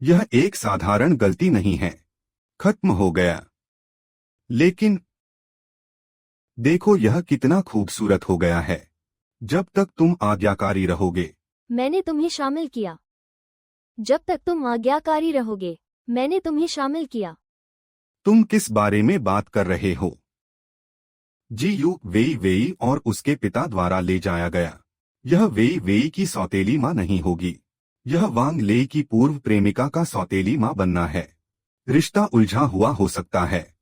यह एक साधारण गलती नहीं है। खत्म हो गया। लेकिन देखो यह कितना खूबसूरत हो गया है। जब तक तुम आज्ञाकारी रहोगे। मैंने तुम्हें शामिल किया। जब तक तुम आज्ञाकारी रहोगे, मैंने तुम्हें शामिल किया। तुम किस बारे में बात कर रहे हो? जी यू वेई वेई और उसके पिता द्वारा ले जाया गया। यह वेई वेई की सौतेली माँ नहीं होगी। यह वांग ले की पूर्व प्रेमिका का सौतेली माँ बनना है। रिश्ता उलझा हुआ हो सकता है।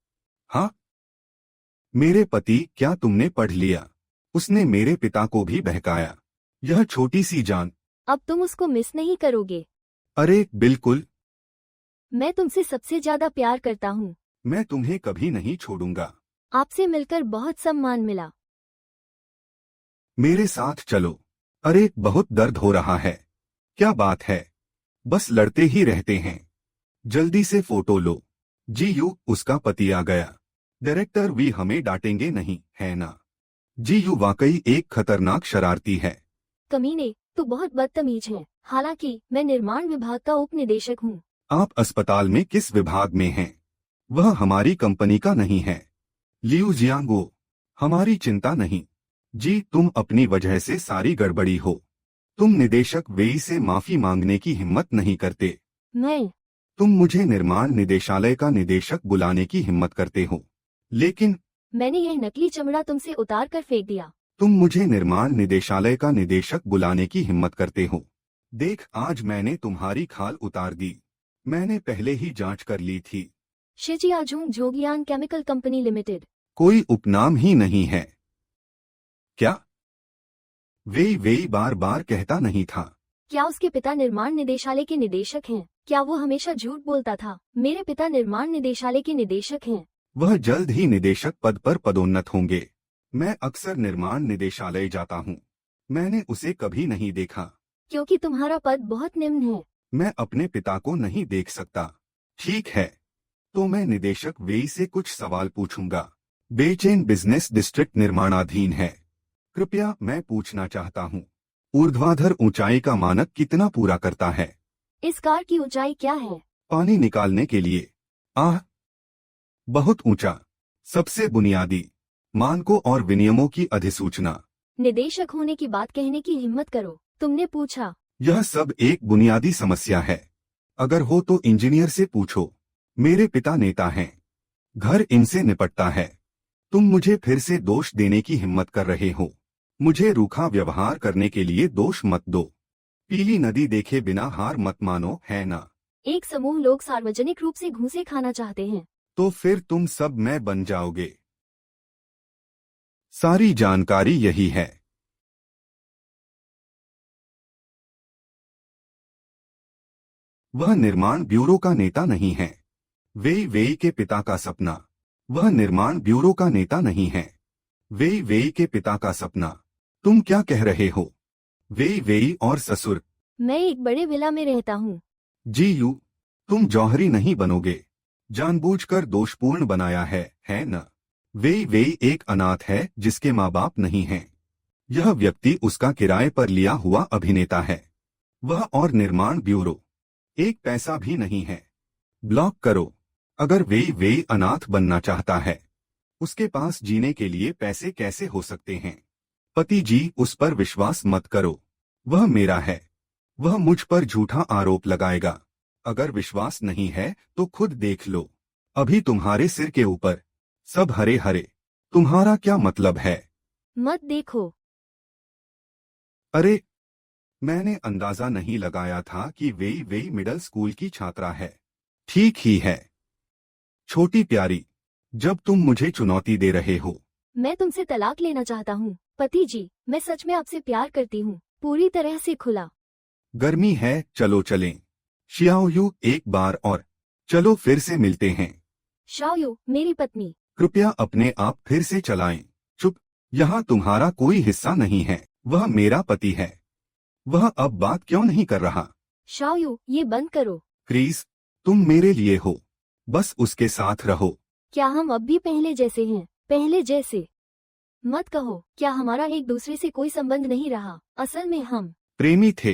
हाँ, मेरे पति, क्या तुमने पढ़ लिया? उसने मेरे पिता को भी बहकाया। यह छोटी सी जान। अब तुम उसको मिस नहीं करोगे। अरे बिल्कुल। मैं तुमसे सबसे ज्यादा प्यार करता हूँ। मैं तुम्हें कभी नहीं छोड़ूंगा। आपसे मिलकर बहुत सम्मान मिला। मेरे साथ चलो। अरे बहुत दर्द हो रहा है। क्या बात है? बस लड़ते ही रहते हैं। जल्दी से फोटो लो। जी यू, उसका पति आ गया। डायरेक्टर वी हमें डांटेंगे नहीं, है ना? जी यू वाकई एक खतरनाक शरारती है। कमीने, तू बहुत बदतमीज है। हालांकि मैं निर्माण विभाग का उप निदेशक हूँ। आप अस्पताल में किस विभाग में हैं? वह हमारी कंपनी का नहीं है। लियू जियांगो, हमारी चिंता नहीं। जी, तुम अपनी वजह से सारी गड़बड़ी हो। तुम निदेशक वेई से माफी मांगने की हिम्मत नहीं करते। तुम मुझे निर्माण निदेशालय का निदेशक बुलाने की हिम्मत करते हो। लेकिन मैंने यह नकली चमड़ा तुमसे उतार कर फेंक दिया। तुम मुझे निर्माण निदेशालय का निदेशक बुलाने की हिम्मत करते हो। देख, आज मैंने तुम्हारी खाल उतार दी। मैंने पहले ही जांच कर ली थी। शिजियाजुंग जोगियान केमिकल कंपनी लिमिटेड। कोई उपनाम ही नहीं है क्या? वेई बार बार कहता नहीं था। क्या उसके पिता निर्माण निदेशालय के निदेशक हैं? क्या वो हमेशा झूठ बोलता था? मेरे पिता निर्माण निदेशालय के निदेशक हैं। वह जल्द ही निदेशक पद पर पदोन्नत होंगे। मैं अक्सर निर्माण निदेशालय जाता हूँ। मैंने उसे कभी नहीं देखा। क्योंकि तुम्हारा पद बहुत निम्न है। मैं अपने पिता को नहीं देख सकता। ठीक है, तो मैं निदेशक वेई से कुछ सवाल पूछूंगा। बेचैन बिजनेस डिस्ट्रिक्ट निर्माणाधीन है। कृपया, मैं पूछना चाहता हूँ, ऊर्ध्वाधर ऊंचाई का मानक कितना पूरा करता है? इस कार की ऊंचाई क्या है? पानी निकालने के लिए बहुत ऊंचा। सबसे बुनियादी मानकों और विनियमों की अधिसूचना। निदेशक होने की बात कहने की हिम्मत करो। तुमने पूछा। यह सब एक बुनियादी समस्या है। अगर हो तो इंजीनियर से पूछो। मेरे पिता नेता हैं। घर इनसे निपटता है। तुम मुझे फिर से दोष देने की हिम्मत कर रहे हो। मुझे रूखा व्यवहार करने के लिए दोष मत दो। पीली नदी देखे बिना हार मत मानो, है ना? एक समूह लोग सार्वजनिक रूप से घूंसे खाना चाहते हैं। तो फिर तुम सब मैं बन जाओगे। सारी जानकारी यही है। वह निर्माण ब्यूरो का नेता नहीं है। वेई के पिता का सपना। वह निर्माण ब्यूरो का नेता नहीं है। वेई के पिता का सपना। तुम क्या कह रहे हो? वेई और ससुर। मैं एक बड़े विला में रहता हूँ। जी यू, तुम जौहरी नहीं बनोगे। जानबूझकर दोषपूर्ण बनाया है न? वेई एक अनाथ है जिसके माँ बाप नहीं हैं। यह व्यक्ति उसका किराए पर लिया हुआ अभिनेता है। वह और निर्माण ब्यूरो एक पैसा भी नहीं है। ब्लॉक करो। अगर वेई अनाथ बनना चाहता है, उसके पास जीने के लिए पैसे कैसे हो सकते हैं? पति जी, उस पर विश्वास मत करो। वह मेरा है। वह मुझ पर झूठा आरोप लगाएगा। अगर विश्वास नहीं है तो खुद देख लो। अभी तुम्हारे सिर के ऊपर सब हरे हरे। तुम्हारा क्या मतलब है? मत देखो। अरे, मैंने अंदाजा नहीं लगाया था कि वेई मिडिल स्कूल की छात्रा है। ठीक ही है। छोटी प्यारी, जब तुम मुझे चुनौती दे रहे हो। मैं तुमसे तलाक लेना चाहता हूँ पति जी। मैं सच में आपसे प्यार करती हूँ, पूरी तरह से खुला। गर्मी है, चलो चलें। शियाओयू, एक बार और। चलो फिर से मिलते हैं। शाओयू, मेरी पत्नी। कृपया अपने आप फिर से चलाएं। चुप, यहाँ तुम्हारा कोई हिस्सा नहीं है। वह मेरा पति है। वह अब बात क्यों नहीं कर रहा? शाओयू, ये बंद करो। क्रिस, तुम मेरे लिए हो। बस उसके साथ रहो। क्या हम अब भी पहले जैसे हैं? पहले जैसे मत कहो। क्या हमारा एक दूसरे से कोई संबंध नहीं रहा? असल में हम प्रेमी थे।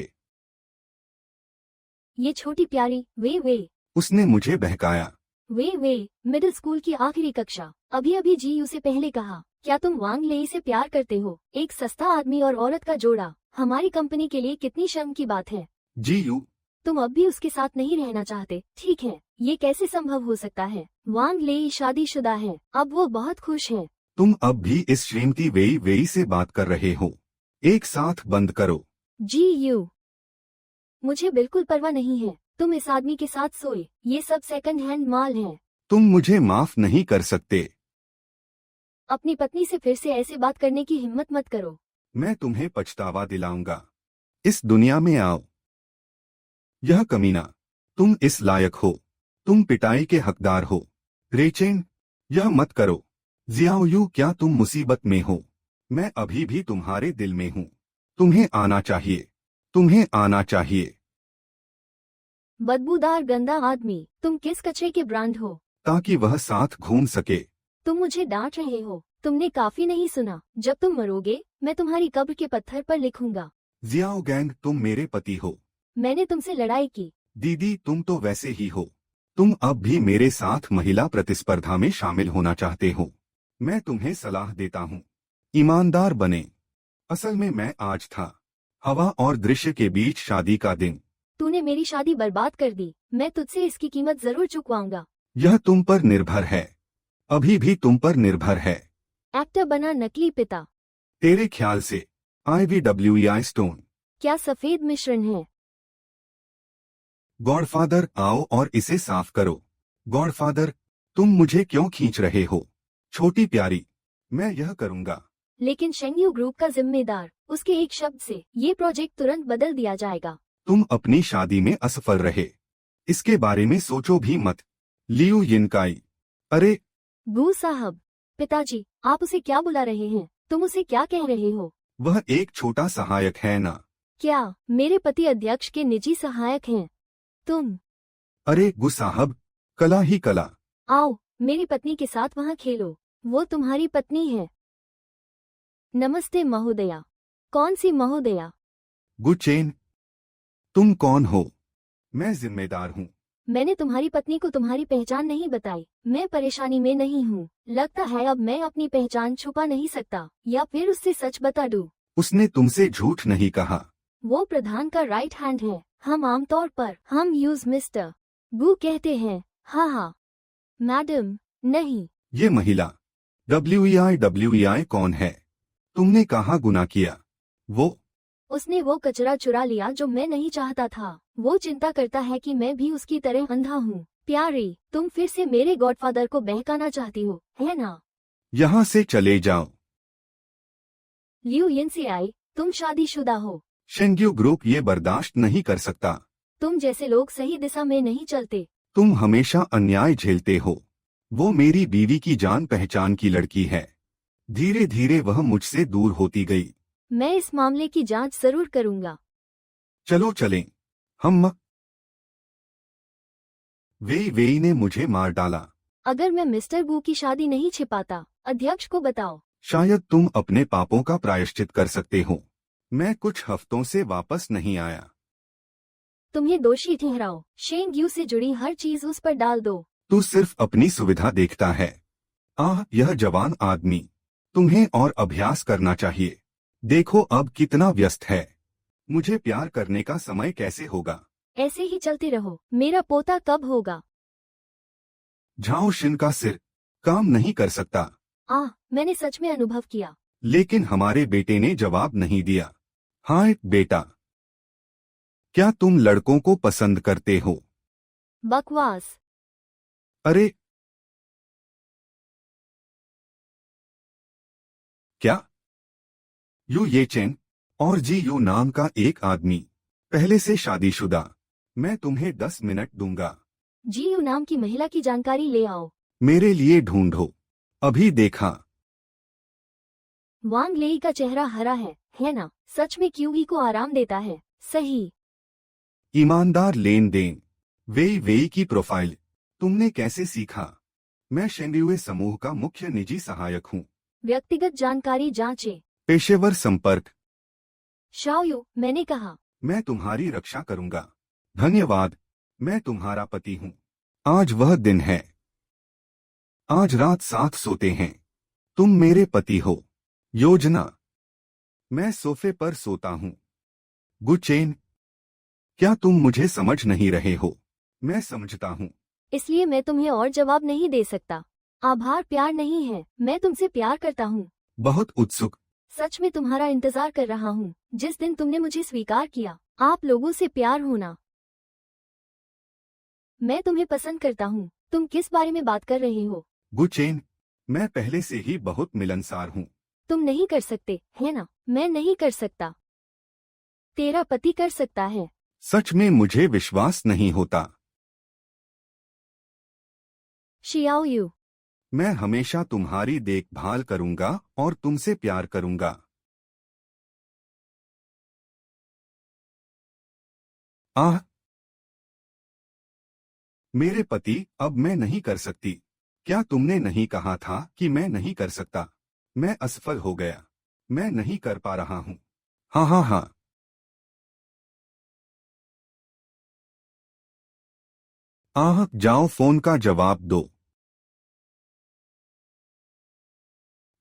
ये छोटी प्यारी वे उसने मुझे बहकाया। वे मिडिल स्कूल की आखिरी कक्षा। अभी अभी जीयू से पहले कहा। क्या तुम वांग लेई से प्यार करते हो? एक सस्ता आदमी और औरत का जोड़ा हमारी कंपनी के लिए कितनी शर्म की बात है। जीयू, तुम अब भी उसके साथ नहीं रहना चाहते? ठीक है, ये कैसे संभव हो सकता है? वांग लेई शादीशुदा है, अब वो बहुत खुश है। तुम अब भी इस श्रीमती वेई से बात कर रहे हो। एक साथ बंद करो। जीयू, मुझे बिल्कुल परवाह नहीं है। तुम इस आदमी के साथ सोए, ये सब सेकंड हैंड माल है। तुम मुझे माफ नहीं कर सकते। अपनी पत्नी से फिर से ऐसे बात करने की हिम्मत मत करो। मैं तुम्हें पछतावा दिलाऊंगा। इस दुनिया में आओ। यह कमीना, तुम इस लायक हो। तुम पिटाई के हकदार हो। रेचेन, यह मत करो। जियाओयू, क्या तुम मुसीबत में हो? मैं अभी भी तुम्हारे दिल में हूँ। तुम्हें आना चाहिए। तुम्हें आना चाहिए। बदबूदार गंदा आदमी, तुम किस कचरे के ब्रांड हो? ताकि वह साथ घूम सके। तुम मुझे डांट रहे हो। तुमने काफी नहीं सुना। जब तुम मरोगे मैं तुम्हारी कब्र के पत्थर पर लिखूंगा। जियाओ गैंग, तुम मेरे पति हो। मैंने तुमसे लड़ाई की। दीदी, तुम तो वैसे ही हो। तुम अब भी मेरे साथ महिला प्रतिस्पर्धा में शामिल होना चाहते हो। मैं तुम्हें सलाह देता हूँ, ईमानदार बने। असल में मैं आज था हवा और दृश्य के बीच शादी का दिन। तूने मेरी शादी बर्बाद कर दी। मैं तुझसे इसकी कीमत जरूर चुकवाऊंगा। यह तुम पर निर्भर है। अभी भी तुम पर निर्भर है। एक्टर बना नकली पिता। तेरे ख्याल से IVWEI स्टोन। क्या सफेद मिश्रण है? गॉडफादर, आओ और इसे साफ करो। गॉडफादर, तुम मुझे क्यों खींच रहे हो? छोटी प्यारी, मैं यह करूंगा। लेकिन शेंगयू ग्रुप का जिम्मेदार, उसके एक शब्द से ये प्रोजेक्ट तुरंत बदल दिया जाएगा। तुम अपनी शादी में असफल रहे, इसके बारे में सोचो भी मत। लियू यिनकाई, अरे गू साहब। पिताजी, आप उसे क्या बुला रहे हैं? तुम उसे क्या कह रहे हो? वह एक छोटा सहायक है ना। क्या मेरे पति अध्यक्ष के निजी सहायक हैं? तुम अरे गु साहब, कला ही कला। आओ मेरी पत्नी के साथ वहाँ खेलो। वो तुम्हारी पत्नी है। नमस्ते महोदया। कौन सी महोदया? गुचेन, तुम कौन हो? मैं जिम्मेदार हूँ। मैंने तुम्हारी पत्नी को तुम्हारी पहचान नहीं बताई। मैं परेशानी में नहीं हूँ। लगता है अब मैं अपनी पहचान छुपा नहीं सकता, या फिर उससे सच बता दूँ। उसने तुमसे झूठ नहीं कहा। वो प्रधान का राइट हैंड है। हम आमतौर पर हम यूज मिस्टर गू कहते हैं। हाँ हाँ मैडम। नहीं। ये महिला WEI कौन है? तुमने कहाँ गुनाह किया? उसने वो कचरा चुरा लिया जो मैं नहीं चाहता था। वो चिंता करता है कि मैं भी उसकी तरह अंधा हूँ। प्यारी, तुम फिर से मेरे गॉडफादर को बहकाना चाहती हो, है ना? यहाँ से चले जाओ। लियू यिनसियाई, तुम शादीशुदा हो। शेंग्यू ग्रुप ये बर्दाश्त नहीं कर सकता। तुम जैसे लोग सही दिशा में नहीं चलते। तुम हमेशा अन्याय झेलते हो। वो मेरी बीवी की जान पहचान की लड़की है। धीरे धीरे वह मुझसे दूर होती गई। मैं इस मामले की जांच जरूर करूंगा। चलो चलें। हम वेई ने मुझे मार डाला। अगर मैं मिस्टर गू की शादी नहीं छिपाता, अध्यक्ष को बताओ। शायद तुम अपने पापों का प्रायश्चित कर सकते हो। मैं कुछ हफ्तों से वापस नहीं आया। तुम्हें दोषी ठहराओ। शेंग यू से जुड़ी हर चीज उस पर डाल दो। तू सिर्फ अपनी सुविधा देखता है। यह जवान आदमी। तुम्हें और अभ्यास करना चाहिए। देखो अब कितना व्यस्त है। मुझे प्यार करने का समय कैसे होगा? ऐसे ही चलते रहो। मेरा पोता कब होगा? झाओ शिन का सिर काम नहीं कर सकता। मैंने सच में अनुभव किया। लेकिन हमारे बेटे ने जवाब नहीं दिया। हाय बेटा, क्या तुम लड़कों को पसंद करते हो? बकवास। अरे क्या? यू ये चेन और जी यू नाम का एक आदमी, पहले से शादीशुदा। मैं तुम्हें 10 मिनट दूंगा। जीयू नाम की महिला की जानकारी ले आओ। मेरे लिए ढूंढो। अभी देखा। वांग लेई का चेहरा हरा है ना? सच में क्यूई को आराम देता है। सही। ईमानदार लेन देन। वेई वेई की प्रोफाइल तुमने कैसे सीखा? मैं शेंड्यूए समूह का मुख्य निजी सहायक हूँ। व्यक्तिगत जानकारी जांचे। पेशेवर संपर्क। शाओयू, मैंने कहा। मैं तुम्हारी रक्षा करूंगा। धन्यवाद। मैं तुम्हारा पति हूँ। आज वह दिन है। आज रात साथ सोते हैं। तुम मेरे पति हो। योजना। मैं सोफे पर सोता हूँ। गुचेन, क्या तुम मुझे समझ नहीं रहे हो? मैं समझता हूँ। इसलिए मैं तुम्हें और जवाब नहीं दे सकता। आभार प्यार नहीं है, मैं तुमसे प्यार करता हूँ। बहुत उत्सुक। सच में तुम्हारा इंतजार कर रहा हूँ। जिस दिन तुमने मुझे स्वीकार किया। आप लोगों से प्यार होना। मैं तुम्हें पसंद करता हूँ। तुम किस बारे में बात कर रहे हो? गुचेन, मैं पहले से ही बहुत मिलनसार हूँ। तुम नहीं कर सकते, है ना? मैं नहीं कर सकता। तेरा पति कर सकता है। सच में मुझे विश्वास नहीं होता। शियाओयू, मैं हमेशा तुम्हारी देखभाल करूंगा और तुमसे प्यार करूंगा। आह, मेरे पति, अब मैं नहीं कर सकती। क्या तुमने नहीं कहा था कि मैं नहीं कर सकता? मैं असफल हो गया। मैं नहीं कर पा रहा हूँ। हाँ हाँ हाँ। जाओ फोन का जवाब दो।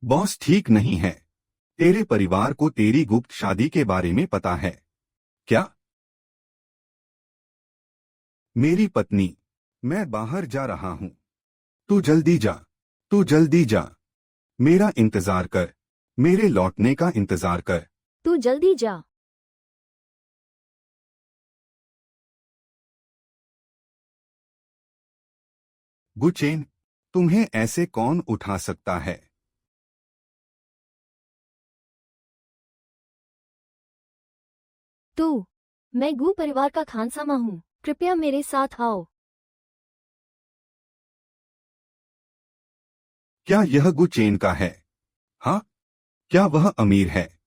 बॉस ठीक नहीं है। तेरे परिवार को तेरी गुप्त शादी के बारे में पता है क्या? मेरी पत्नी, मैं बाहर जा रहा हूँ। तू जल्दी जा। तू जल्दी जा। मेरा इंतजार कर। मेरे लौटने का इंतजार कर। तू जल्दी जा। गुचेन, तुम्हें ऐसे कौन उठा सकता है? तू। मैं गू परिवार का खानसामा हूँ। कृपया मेरे साथ आओ। क्या यह गुचेन का है? हाँ। क्या वह अमीर है?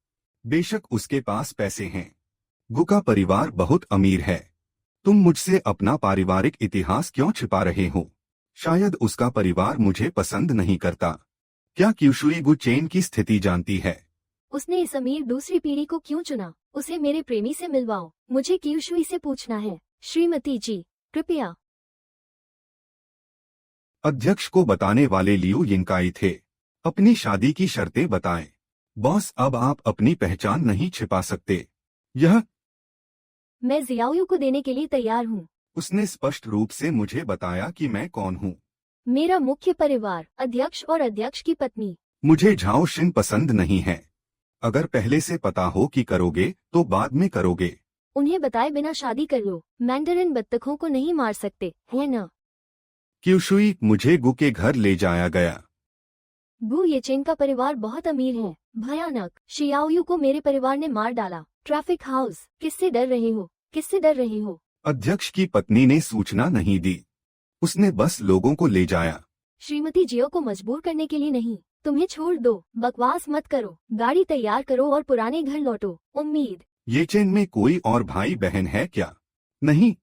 बेशक उसके पास पैसे हैं। गु का परिवार बहुत अमीर है। तुम मुझसे अपना पारिवारिक इतिहास क्यों छिपा रहे हो? शायद उसका परिवार मुझे पसंद नहीं करता। क्या क्यूशुई गुचेन की स्थिति जानती है? उसने इस अमीर दूसरी पीढ़ी को क्यों चुना? उसे मेरे प्रेमी से मिलवाओ। मुझे क्यूशुई से पूछना है। श्रीमती जी, कृपया। अध्यक्ष को बताने वाले लियू यिनकाई थे। अपनी शादी की शर्तें बताएं। बॉस, अब आप अपनी पहचान नहीं छिपा सकते। यह मैं जियाओयू को देने के लिए तैयार हूँ। उसने स्पष्ट रूप से मुझे बताया कि मैं कौन हूँ। मेरा मुख्य परिवार, अध्यक्ष और अध्यक्ष की पत्नी। मुझे झाओ शिन पसंद नहीं है। अगर पहले से पता हो कि करोगे तो बाद में करोगे। उन्हें बताए बिना शादी कर लो। मैंडरिन बत्तखों को नहीं मार सकते, है ना? क्यूशुई, मुझे गु के घर ले जाया गया। गु येचेन का परिवार बहुत अमीर है। भयानक। शियाओयू को मेरे परिवार ने मार डाला। Traffic house. किससे डर रहे हो? किससे डर रहे हो? अध्यक्ष की पत्नी ने सूचना नहीं दी। उसने बस लोगों को ले जाया। श्रीमती जियो को मजबूर करने के लिए नहीं। तुम्हें छोड़ दो। बकवास मत करो। गाड़ी तैयार करो और पुराने घर लौटो। उम्मीद। येचेन में कोई और भाई बहन है क्या? नहीं,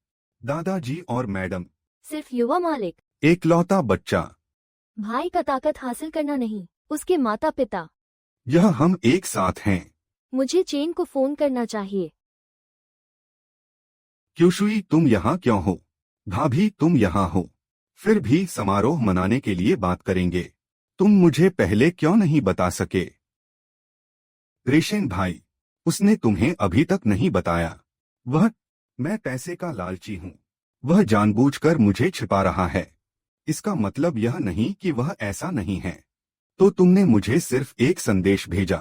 दादाजी और मैडम। सिर्फ युवा मालिक। एकलौता बच्चा। भाई का ताकत हासिल करना नहीं, उसके माता पिता। यह हम एक साथ हैं। मुझे चेन को फोन करना चाहिए। क्यूशुई, तुम यहाँ क्यों हो? भाभी, तुम यहाँ हो। फिर भी समारोह मनाने के लिए बात करेंगे। तुम मुझे पहले क्यों नहीं बता सके? रेशेन भाई, उसने तुम्हें अभी तक नहीं बताया। मैं पैसे का लालची हूँ। वह जानबूझकर मुझे छिपा रहा है। इसका मतलब यह नहीं कि वह ऐसा नहीं है। तो तुमने मुझे सिर्फ एक संदेश भेजा।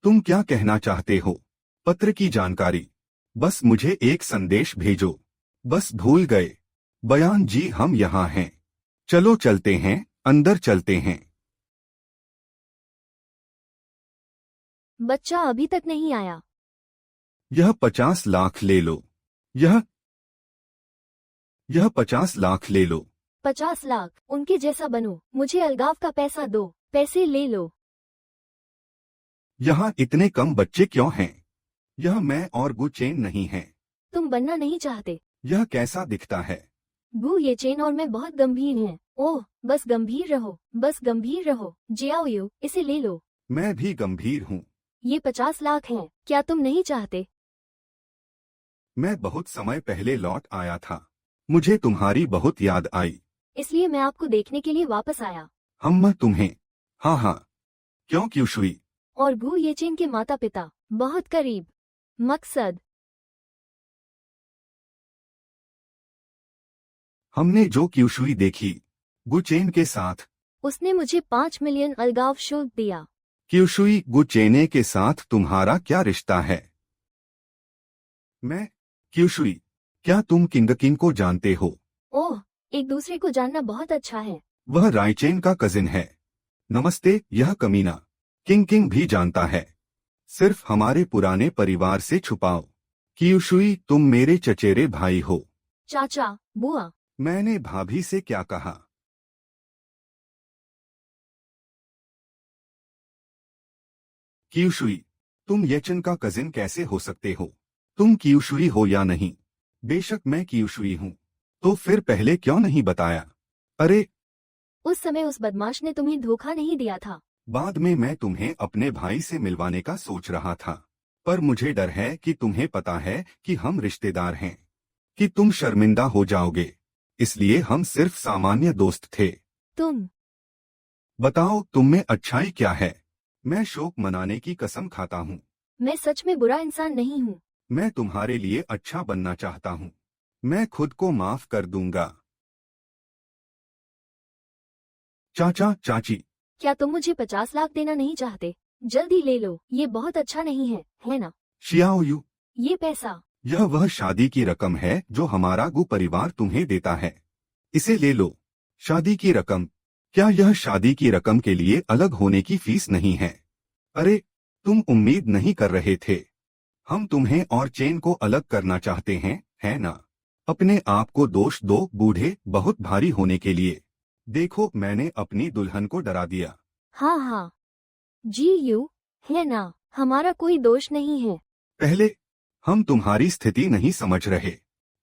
तुम क्या कहना चाहते हो? पत्र की जानकारी। बस मुझे एक संदेश भेजो। बस भूल गए। बयान जी, हम यहाँ हैं। चलो चलते हैं, अंदर चलते हैं। बच्चा अभी तक नहीं आया। यह 50 लाख ले लो। यह 50 लाख ले लो। 50 लाख? उनके जैसा बनो, मुझे अलगाव का पैसा दो, पैसे ले लो। यहाँ इतने कम बच्चे क्यों हैं? यह मैं और गु चेन नहीं है। तुम बनना नहीं चाहते? यह कैसा दिखता है? गु, ये चेन और मैं बहुत गंभीर हैं। ओह, बस गंभीर रहो, बस गंभीर रहो। जियाओ यू, इसे ले लो। मैं भी गंभीर हूँ। ये 50 लाख हैं, क्या तुम नहीं चाहते? मैं बहुत समय पहले लौट आया था। मुझे तुम्हारी बहुत याद आई। इसलिए मैं आपको देखने के लिए वापस आया। हम तुम्हें। हाँ हाँ। क्यों क्यूशुई? और गु ये चेन के माता पिता बहुत करीब। मकसद? हमने जो क्यूशुई देखी गुचेन के साथ। उसने मुझे 5 मिलियन अलगाव शुल्क दिया। क्यूशुई, गुचेने के साथ तुम्हारा क्या रिश्ता है? मैं क्यूशुई, क्या तुम किंग को जानते हो? ओह, एक दूसरे को जानना बहुत अच्छा है। वह राइचेन का कजिन है। नमस्ते, यह कमीना किंग भी जानता है। सिर्फ हमारे पुराने परिवार से छुपाओ। क्यूशुई, तुम मेरे चचेरे भाई हो। चाचा, बुआ। मैंने भाभी से क्या कहा? क्यूशुई, तुम येचन का कजिन कैसे हो सकते हो? तुम क्यूशुई हो या नहीं? बेशक मैं क्यूशुई हूँ। तो फिर पहले क्यों नहीं बताया? अरे, उस समय उस बदमाश ने तुम्हें धोखा नहीं दिया था। बाद में मैं तुम्हें अपने भाई से मिलवाने का सोच रहा था, पर मुझे डर है कि तुम्हें पता है कि हम रिश्तेदार हैं, कि तुम शर्मिंदा हो जाओगे। इसलिए हम सिर्फ सामान्य दोस्त थे। तुम बताओ, तुम में अच्छाई क्या है? मैं शोक मनाने की कसम खाता हूँ। मैं सच में बुरा इंसान नहीं हूँ। मैं तुम्हारे लिए अच्छा बनना चाहता हूँ। मैं खुद को माफ कर दूंगा। चाचा, चाची। क्या तुम मुझे 50 लाख देना नहीं चाहते? जल्दी ले लो, ये बहुत अच्छा नहीं है ना? शियाओयू, ये पैसा। यह वह शादी की रकम है जो हमारा गु परिवार तुम्हें देता है। इसे ले लो। शादी की रकम? क्या यह शादी की रकम के लिए अलग होने की फीस नहीं है? अरे, तुम उम्मीद नहीं कर रहे थे। हम तुम्हें और चेन को अलग करना चाहते हैं, है ना? अपने आप को दोष दो, बूढ़े, बहुत भारी होने के लिए। देखो, मैंने अपनी दुल्हन को डरा दिया। हाँ हाँ, जी यू, है ना? हमारा कोई दोष नहीं है। पहले, हम तुम्हारी स्थिति नहीं समझ रहे।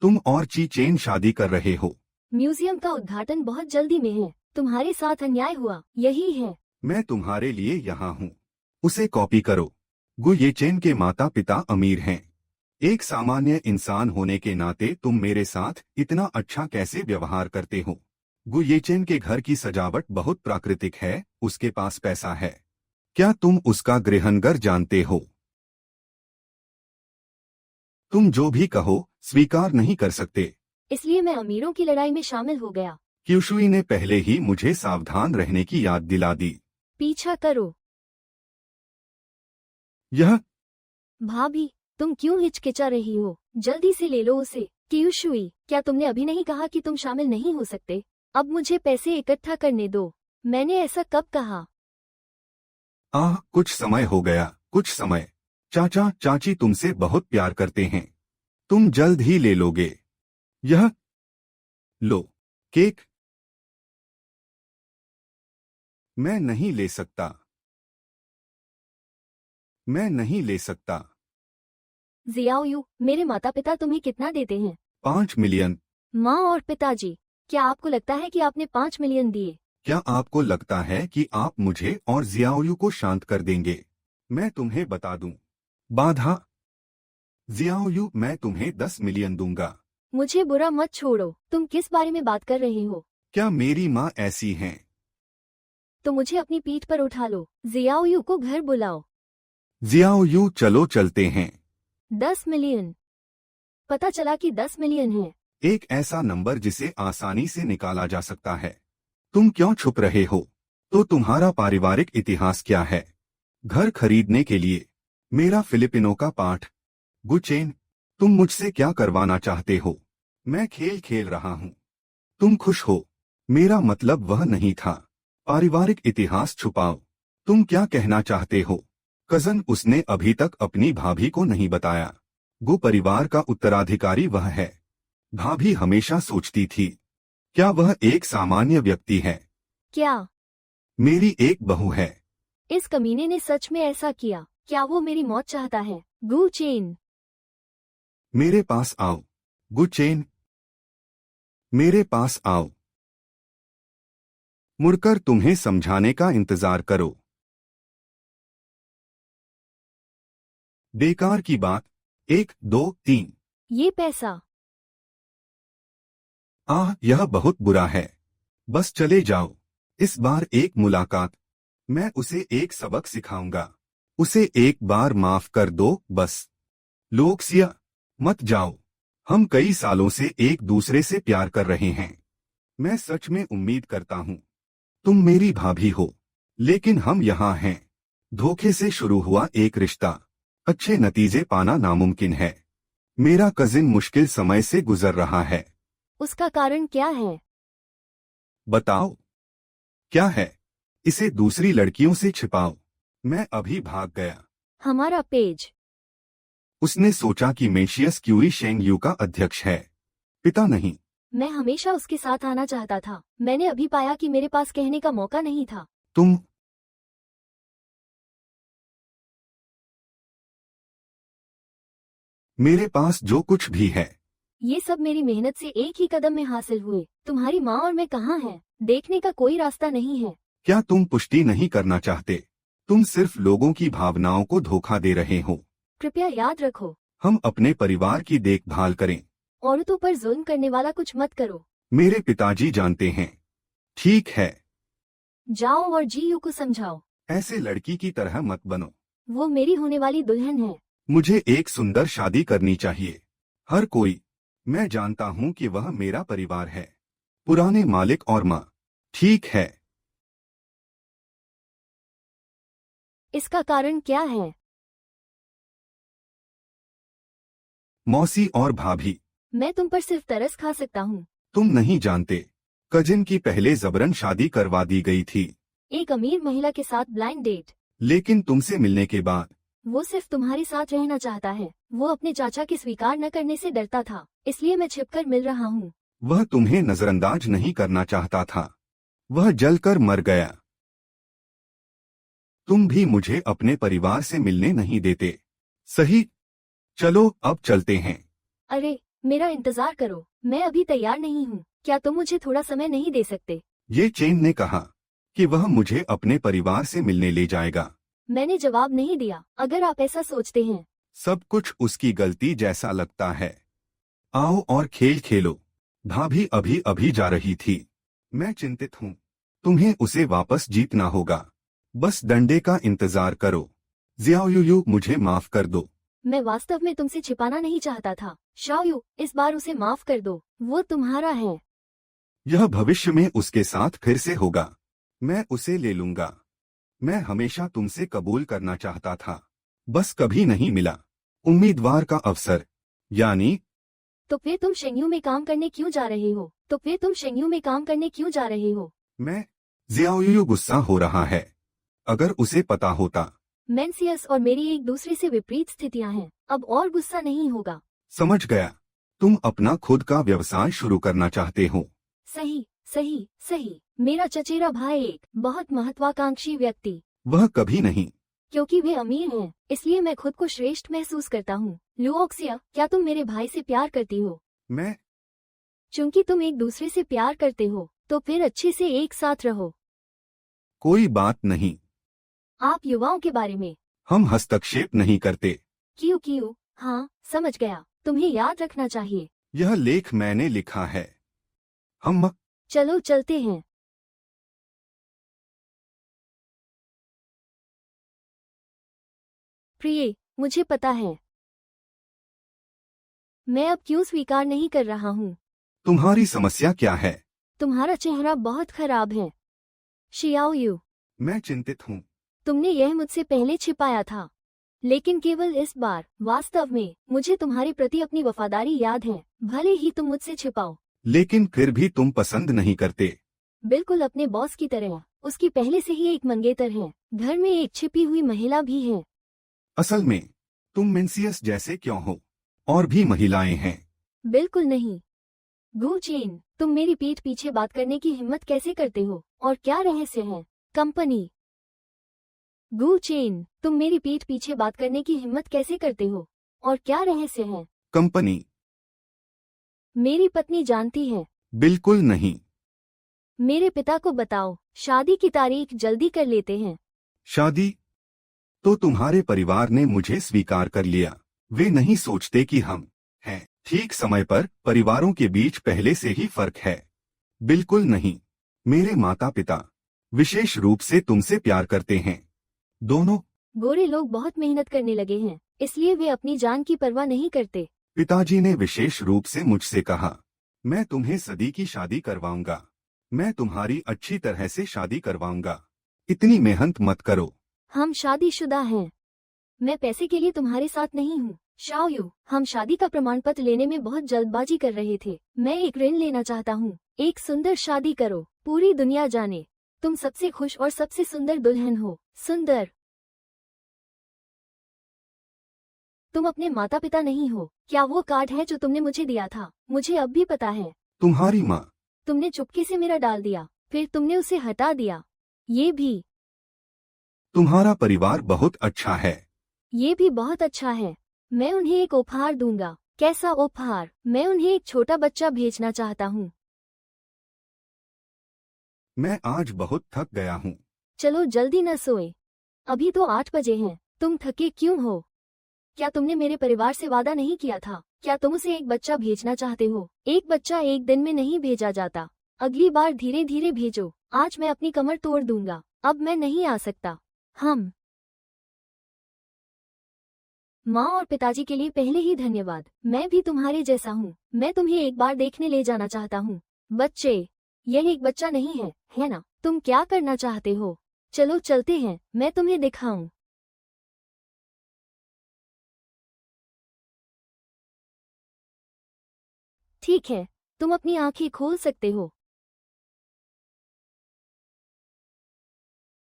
तुम और ची चेन शादी कर रहे हो। म्यूजियम का उद्घाटन बहुत जल्दी में है। तुम्हारे साथ अन्याय हुआ, यही है। मैं तुम्हारे लिए यहाँ हूँ। उसे कॉपी करो। गु येचेन के माता पिता अमीर हैं। एक सामान्य इंसान होने के नाते तुम मेरे साथ इतना अच्छा कैसे व्यवहार करते हो? गु येचेन के घर की सजावट बहुत प्राकृतिक है, उसके पास पैसा है। क्या तुम उसका गृहनगर जानते हो? तुम जो भी कहो, स्वीकार नहीं कर सकते। इसलिए मैं अमीरों की लड़ाई में शामिल हो गया। क्यूशुई ने पहले ही मुझे सावधान रहने की याद दिला दी। पीछा करो। यह भाभी, तुम क्यों हिचकिचा रही हो? जल्दी से ले लो उसे। क्यूशुई, क्या तुमने अभी नहीं कहा कि तुम शामिल नहीं हो सकते? अब मुझे पैसे इकट्ठा करने दो। मैंने ऐसा कब कहा? कुछ समय हो गया, कुछ समय। चाचा, चाची तुमसे बहुत प्यार करते हैं। तुम जल्द ही ले लोगे। यह लो, केक। मैं नहीं ले सकता। मैं नहीं ले सकता। जियाओयू, मेरे माता पिता तुम्हें कितना देते हैं? 5 मिलियन। माँ और पिताजी, क्या आपको लगता है कि आपने 5 मिलियन दिए? क्या आपको लगता है कि आप मुझे और जियाओयू को शांत कर देंगे? मैं तुम्हें बता दूं। बाधा। जियाओयू, मैं तुम्हें 10 मिलियन दूंगा। मुझे बुरा मत छोड़ो। तुम किस बारे में बात कर रहे हो? क्या मेरी माँ ऐसी हैं? तो मुझे अपनी पीठ पर उठा लो। जियाओयू को घर बुलाओ। जियाओ यू चलो चलते हैं। 10 मिलियन। पता चला कि 10 मिलियन है। एक ऐसा नंबर जिसे आसानी से निकाला जा सकता है। तुम क्यों छुप रहे हो? तो तुम्हारा पारिवारिक इतिहास क्या है? घर खरीदने के लिए मेरा फिलिपिनो का पाठ। गुचेन, तुम मुझसे क्या करवाना चाहते हो? मैं खेल खेल रहा हूँ। तुम खुश हो? मेरा मतलब वह नहीं था। पारिवारिक इतिहास छुपाओ। तुम क्या कहना चाहते हो? कजन, उसने अभी तक अपनी भाभी को नहीं बताया। गो परिवार का उत्तराधिकारी वह है। भाभी हमेशा सोचती थी, क्या वह एक सामान्य व्यक्ति है? क्या मेरी एक बहू है। इस कमीने ने सच में ऐसा किया? क्या वो मेरी मौत चाहता है? गु चेन, मेरे पास आओ। गुचेन, मेरे पास आओ। मुड़कर तुम्हें समझाने का इंतजार करो। बेकार की बात। 1 2 3। ये पैसा। यह बहुत बुरा है। बस चले जाओ। इस बार एक मुलाकात। मैं उसे एक सबक सिखाऊंगा। उसे एक बार माफ कर दो बस। लोक्सिया, मत जाओ। हम कई सालों से एक दूसरे से प्यार कर रहे हैं। मैं सच में उम्मीद करता हूँ तुम मेरी भाभी हो। लेकिन हम यहाँ हैं। धोखे से शुरू हुआ एक रिश्ता अच्छे नतीजे पाना नामुमकिन है। मेरा कजिन मुश्किल समय से गुजर रहा है। उसका कारण क्या है? बताओ, क्या है? इसे दूसरी लड़कियों से छिपाओ। मैं अभी भाग गया। हमारा पेज। उसने सोचा कि मेशियस क्यूरी शेंग यू का अध्यक्ष है, पिता नहीं। मैं हमेशा उसके साथ आना चाहता था। मैंने अभी पाया कि मेरे पास कहने का मौका नहीं था। तुम मेरे पास जो कुछ भी है, ये सब मेरी मेहनत से एक ही कदम में हासिल हुए। तुम्हारी माँ और मैं कहाँ हैं? देखने का कोई रास्ता नहीं है। क्या तुम पुष्टि नहीं करना चाहते? तुम सिर्फ लोगों की भावनाओं को धोखा दे रहे हो। कृपया याद रखो, हम अपने परिवार की देखभाल करें। औरतों पर जुल्म करने वाला कुछ मत करो। मेरे पिताजी जानते हैं। ठीक है, जाओ और जीयू को समझाओ। ऐसे लड़की की तरह मत बनो। वो मेरी होने वाली दुल्हन है। मुझे एक सुंदर शादी करनी चाहिए। हर कोई। मैं जानता हूँ कि वह मेरा परिवार है। पुराने मालिक और माँ। ठीक है। इसका कारण क्या है? मौसी और भाभी। मैं तुम पर सिर्फ तरस खा सकता हूँ। तुम नहीं जानते, कजिन की पहले जबरन शादी करवा दी गई थी। एक अमीर महिला के साथ ब्लाइंड डेट। लेकिन तुमसे मिलने के बाद वो सिर्फ तुम्हारे साथ रहना चाहता है। वो अपने चाचा के स्वीकार न करने से डरता था, इसलिए मैं छिपकर मिल रहा हूँ। वह तुम्हें नजरअंदाज नहीं करना चाहता था। वह जलकर मर गया। तुम भी मुझे अपने परिवार से मिलने नहीं देते। सही। चलो अब चलते हैं। अरे, मेरा इंतजार करो, मैं अभी तैयार नहीं हूँ। क्या तुम मुझे थोड़ा समय नहीं दे सकते? ये चेन ने कहा कि वह मुझे अपने परिवार से मिलने ले जाएगा। मैंने जवाब नहीं दिया। अगर आप ऐसा सोचते हैं। सब कुछ उसकी गलती जैसा लगता है। आओ और खेल खेलो। भाभी अभी अभी जा रही थी। मैं चिंतित हूँ। तुम्हें उसे वापस जीतना होगा। बस डंडे का इंतजार करो। जियाओ, मुझे माफ कर दो। मैं वास्तव में तुमसे छिपाना नहीं चाहता था। शाओयू, इस बार उसे माफ कर दो। वो तुम्हारा है। यह भविष्य में उसके साथ फिर से होगा। मैं उसे ले लूंगा। मैं हमेशा तुमसे कबूल करना चाहता था, बस कभी नहीं मिला। उम्मीदवार का अवसर। यानी तो फिर तुम शेंगयू में काम करने क्यों जा रहे हो? तो फिर तुम शेंगयू में काम करने क्यों जा रहे हो? मैं जियाओ गुस्सा हो रहा है। अगर उसे पता होता। मेंसियस और मेरी एक दूसरे से विपरीत स्थितियां हैं। अब और गुस्सा नहीं होगा। समझ गया। तुम अपना खुद का व्यवसाय शुरू करना चाहते हो। सही सही सही। मेरा चचेरा भाई एक बहुत महत्वाकांक्षी व्यक्ति। वह कभी नहीं। क्योंकि वे अमीर हैं, इसलिए मैं खुद को श्रेष्ठ महसूस करता हूँ। लुओक्सिया, क्या तुम मेरे भाई से प्यार करती हो? मैं चूंकि तुम एक दूसरे से प्यार करते हो, तो फिर अच्छे से एक साथ रहो। कोई बात नहीं। आप युवाओं के बारे में हम हस्तक्षेप नहीं करते। क्यों? हाँ, समझ गया। तुम्हें याद रखना चाहिए। यह लेख मैंने लिखा है। हम चलो चलते हैं। प्रिय, मुझे पता है। मैं अब क्यों स्वीकार नहीं कर रहा हूँ। तुम्हारी समस्या क्या है? तुम्हारा चेहरा बहुत खराब है। शियाओ यू, मैं चिंतित हूँ। तुमने यह मुझसे पहले छिपाया था, लेकिन केवल इस बार। वास्तव में मुझे तुम्हारे प्रति अपनी वफादारी याद है, भले ही तुम मुझसे छिपाओ। लेकिन फिर भी तुम पसंद नहीं करते। बिल्कुल अपने बॉस की तरह। उसकी पहले से ही एक मंगेतर है। घर में एक छिपी हुई महिला भी है। असल में तुम मेंसियस जैसे क्यों हो? और भी महिलाएं हैं। बिल्कुल नहीं। गु चेन, तुम मेरी पीठ पीछे बात करने की हिम्मत कैसे करते हो? और क्या रहस्य है? कंपनी। गु चेन, तुम मेरी पीठ पीछे बात करने की हिम्मत कैसे करते हो? और क्या रहस्य है? कंपनी। मेरी पत्नी जानती है। बिल्कुल नहीं। मेरे पिता को बताओ। शादी की तारीख जल्दी कर लेते हैं। शादी? तो तुम्हारे परिवार ने मुझे स्वीकार कर लिया। वे नहीं सोचते कि हम हैं ठीक समय पर। परिवारों के बीच पहले से ही फर्क है। बिल्कुल नहीं। मेरे माता पिता विशेष रूप से तुमसे प्यार करते हैं। दोनों। गोरे लोग बहुत मेहनत करने लगे हैं, इसलिए वे अपनी जान की परवाह नहीं करते। पिताजी ने विशेष रूप से मुझसे कहा, मैं तुम्हें सदी की शादी करवाऊंगा। मैं तुम्हारी अच्छी तरह से शादी करवाऊंगा। इतनी मेहनत मत करो। हम शादीशुदा हैं। मैं पैसे के लिए तुम्हारे साथ नहीं हूँ। शाओ यू, हम शादी का प्रमाण पत्र लेने में बहुत जल्दबाजी कर रहे थे। मैं एक ऋण लेना चाहता हूँ। एक सुंदर शादी करो, पूरी दुनिया जाने तुम सबसे खुश और सबसे सुंदर दुल्हन हो। सुंदर। तुम अपने माता पिता नहीं हो। क्या वो कार्ड है जो तुमने मुझे दिया था? मुझे अब भी पता है। तुम्हारी माँ। तुमने चुपके से मेरा डाल दिया, फिर तुमने उसे हटा दिया। ये भी। तुम्हारा परिवार बहुत अच्छा है। ये भी बहुत अच्छा है। मैं उन्हें एक उपहार दूंगा। कैसा उपहार? मैं उन्हें एक छोटा बच्चा भेजना चाहता हूँ। मैं आज बहुत थक गया हूँ। चलो जल्दी न सोए। अभी तो 8 बजे हैं। तुम थके क्यों हो? क्या तुमने मेरे परिवार से वादा नहीं किया था? क्या तुम उसे एक बच्चा भेजना चाहते हो? एक बच्चा एक दिन में नहीं भेजा जाता। अगली बार धीरे धीरे भेजो। आज मैं अपनी कमर तोड़ दूंगा। अब मैं नहीं आ सकता। हम माँ और पिताजी के लिए पहले ही धन्यवाद। मैं भी तुम्हारे जैसा हूँ। मैं तुम्हें एक बार देखने ले जाना चाहता हूँ। बच्चे, यह एक बच्चा नहीं है ना? तुम क्या करना चाहते हो? चलो चलते हैं, मैं तुम्हें दिखाऊं। ठीक है, तुम अपनी आंखें खोल सकते हो।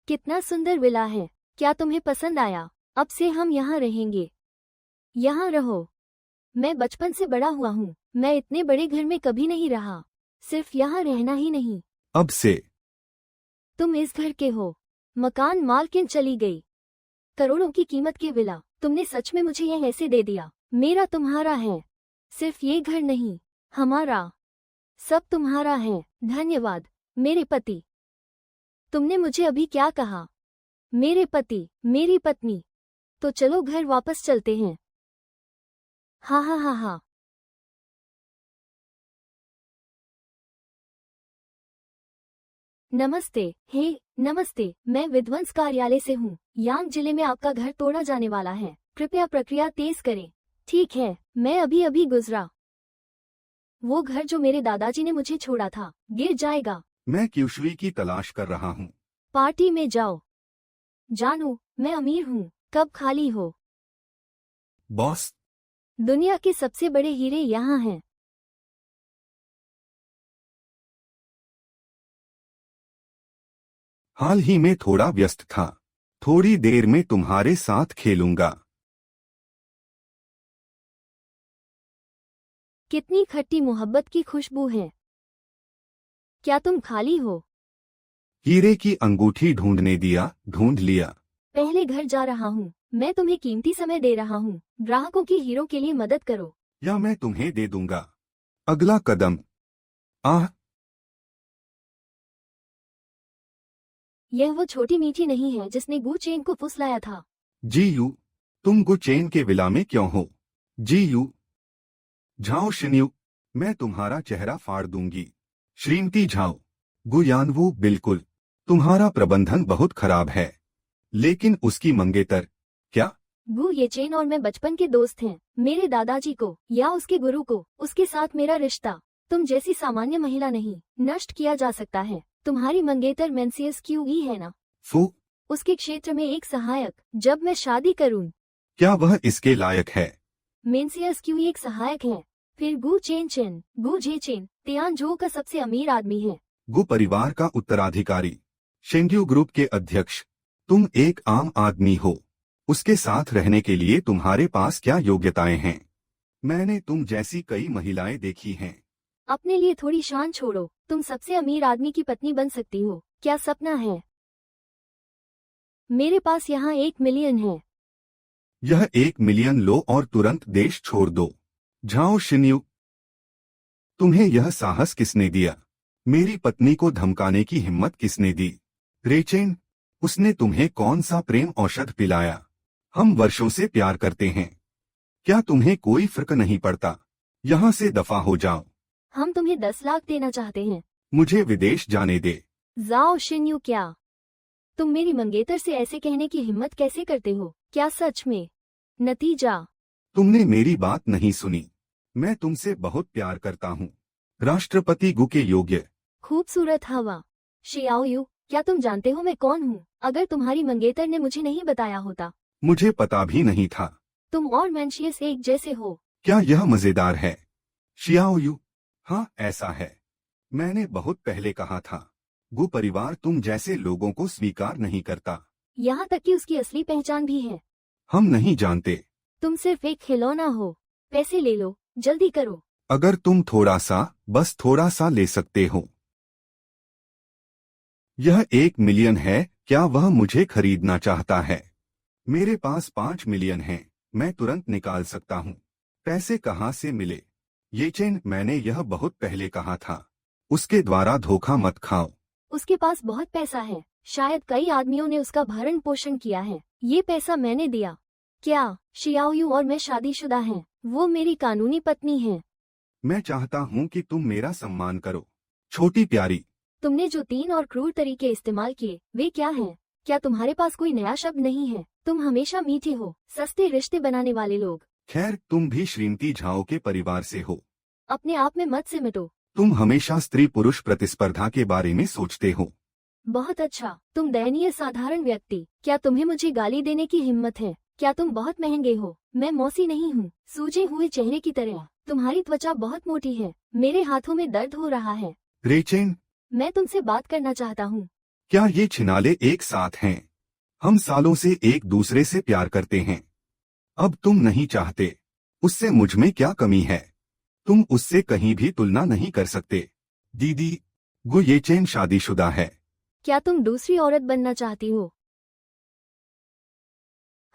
कितना सुंदर विला है। क्या तुम्हें पसंद आया? अब से हम यहाँ रहेंगे। यहाँ रहो। मैं बचपन से बड़ा हुआ हूँ। मैं इतने बड़े घर में कभी नहीं रहा। सिर्फ यहाँ रहना ही नहीं। अब से तुम इस घर के हो। मकान मालकिन चली गई। करोड़ों की कीमत के विला। तुमने सच में मुझे यह ऐसे दे दिया। मेरा तुम्हारा है। सिर्फ ये घर नहीं, हमारा। सब तुम्हारा है। धन्यवाद मेरे पति। तुमने मुझे अभी क्या कहा? मेरे पति, मेरी पत्नी। तो चलो घर वापस चलते हैं। हाँ हाँ हाँ हाँ। नमस्ते। हे नमस्ते, मैं विध्वंस कार्यालय से हूँ। यांग जिले में आपका घर तोड़ा जाने वाला है। कृपया प्रक्रिया तेज करें। ठीक है, मैं अभी अभी गुजरा। वो घर जो मेरे दादाजी ने मुझे छोड़ा था, गिर जाएगा। मैं क्यूशुई की तलाश कर रहा हूँ। पार्टी में जाओ। जानू, मैं अमीर हूँ। कब खाली हो? बॉस। दुनिया के सबसे बड़े हीरे यहाँ हैं। हाल ही में थोड़ा व्यस्त था। थोड़ी देर में तुम्हारे साथ खेलूंगा। कितनी खट्टी मोहब्बत की खुशबू है। क्या तुम खाली हो? हीरे की अंगूठी ढूंढने दिया, ढूंढ लिया। पहले घर जा रहा हूँ। मैं तुम्हें कीमती समय दे रहा हूँ। ग्राहकों की हीरो के लिए मदद करो। या मैं तुम्हें दे दूंगा। अगला कदम। आह, यह वो छोटी मीठी नहीं है जिसने गु चेन को फुसलाया था। जी यू, तुम गुचेन के विला में क्यों हो? जी यू। झाओ शिन्यू, मैं तुम्हारा चेहरा फाड़ दूंगी। श्रीमती झाओ। गुयानवू, बिल्कुल। तुम्हारा प्रबंधन बहुत खराब है। लेकिन उसकी मंगेतर। क्या? गु येचेन और मैं बचपन के दोस्त हैं। मेरे दादाजी को या उसके गुरु को उसके साथ मेरा रिश्ता तुम जैसी सामान्य महिला नहीं नष्ट किया जा सकता है। तुम्हारी मंगेतर मेंसियस क्यूई है ना, फू, उसके क्षेत्र में एक सहायक। जब मैं शादी करूं, क्या वह इसके लायक है? मेंसियस क्यूई एक सहायक है। फिर गु जेचेन तियानजो का सबसे अमीर आदमी है। गु परिवार का उत्तराधिकारी, शेंग्यू ग्रुप के अध्यक्ष। तुम एक आम आदमी हो, उसके साथ रहने के लिए तुम्हारे पास क्या योग्यताएं हैं? मैंने तुम जैसी कई महिलाएं देखी हैं। अपने लिए थोड़ी शान छोड़ो, तुम सबसे अमीर आदमी की पत्नी बन सकती हो। क्या सपना है? मेरे पास यहाँ 1 मिलियन है। यह 1 मिलियन लो और तुरंत देश छोड़ दो। झाओ शिन्यू, तुम्हें यह साहस किसने दिया? मेरी पत्नी को धमकाने की हिम्मत किसने दी? रेचेन, उसने तुम्हें कौन सा प्रेम औषध पिलाया? हम वर्षों से प्यार करते हैं, क्या तुम्हें कोई फर्क नहीं पड़ता? यहाँ से दफा हो जाओ। हम तुम्हें 10 लाख देना चाहते हैं। मुझे विदेश जाने दे। जाओ शिन्यू, क्या तुम मेरी मंगेतर से ऐसे कहने की हिम्मत कैसे करते हो? क्या सच में? नतीजा? तुमने मेरी बात नहीं सुनी। मैं तुमसे बहुत प्यार करता हूँ। राष्ट्रपति गु के योग्य। खूबसूरत हवा। शियाओयू, क्या तुम जानते हो मैं कौन हूँ? अगर तुम्हारी मंगेतर ने मुझे नहीं बताया होता। मुझे पता भी नहीं था। तुम और मेंशियस एक जैसे हो। क्या यह मजेदार है? शियाओयू, हाँ ऐसा है। मैंने बहुत पहले कहा था, गु परिवार तुम जैसे लोगों को स्वीकार नहीं करता। यहाँ तक कि उसकी असली पहचान भी है। हम नहीं जानते। तुम सिर्फ एक खिलौना हो। पैसे ले लो, जल्दी करो। अगर तुम थोड़ा सा, बस थोड़ा सा ले सकते हो। यह 1 मिलियन है, क्या वह मुझे खरीदना चाहता है? मेरे पास 5 मिलियन है, मैं तुरंत निकाल सकता हूँ। पैसे कहाँ से मिले? येचेन, मैंने यह बहुत पहले कहा था, उसके द्वारा धोखा मत खाओ। उसके पास बहुत पैसा है, शायद कई आदमियों ने उसका भरण पोषण किया है। ये पैसा मैंने दिया। क्या शियाओयू और मैं शादीशुदा हैं? वो मेरी कानूनी पत्नी है। मैं चाहता हूँ कि तुम मेरा सम्मान करो, छोटी प्यारी। तुमने जो 3 और क्रूर तरीके इस्तेमाल किए वे क्या हैं? क्या तुम्हारे पास कोई नया शब्द नहीं है? तुम हमेशा मीठे हो, सस्ते रिश्ते बनाने वाले लोग। खैर, तुम भी श्रीमती झाओ के परिवार से हो। अपने आप में मत सिमटो। तुम हमेशा स्त्री पुरुष प्रतिस्पर्धा के बारे में सोचते हो। बहुत अच्छा, तुम दयनीय साधारण व्यक्ति। क्या तुम्हें मुझे गाली देने की हिम्मत है? क्या तुम बहुत महंगे हो? मैं मौसी नहीं हूँ, सूजे हुए चेहरे की तरह। तुम्हारी त्वचा बहुत मोटी है, मेरे हाथों में दर्द हो रहा है। रेचेन, मैं तुमसे बात करना चाहता हूँ। क्या ये छिनाले एक साथ हैं? हम सालों से एक दूसरे से प्यार करते हैं। अब तुम नहीं चाहते। उससे मुझ में क्या कमी है? तुम उससे कहीं भी तुलना नहीं कर सकते। दीदी, गु येचेन शादीशुदा है। क्या तुम दूसरी औरत बनना चाहती हो?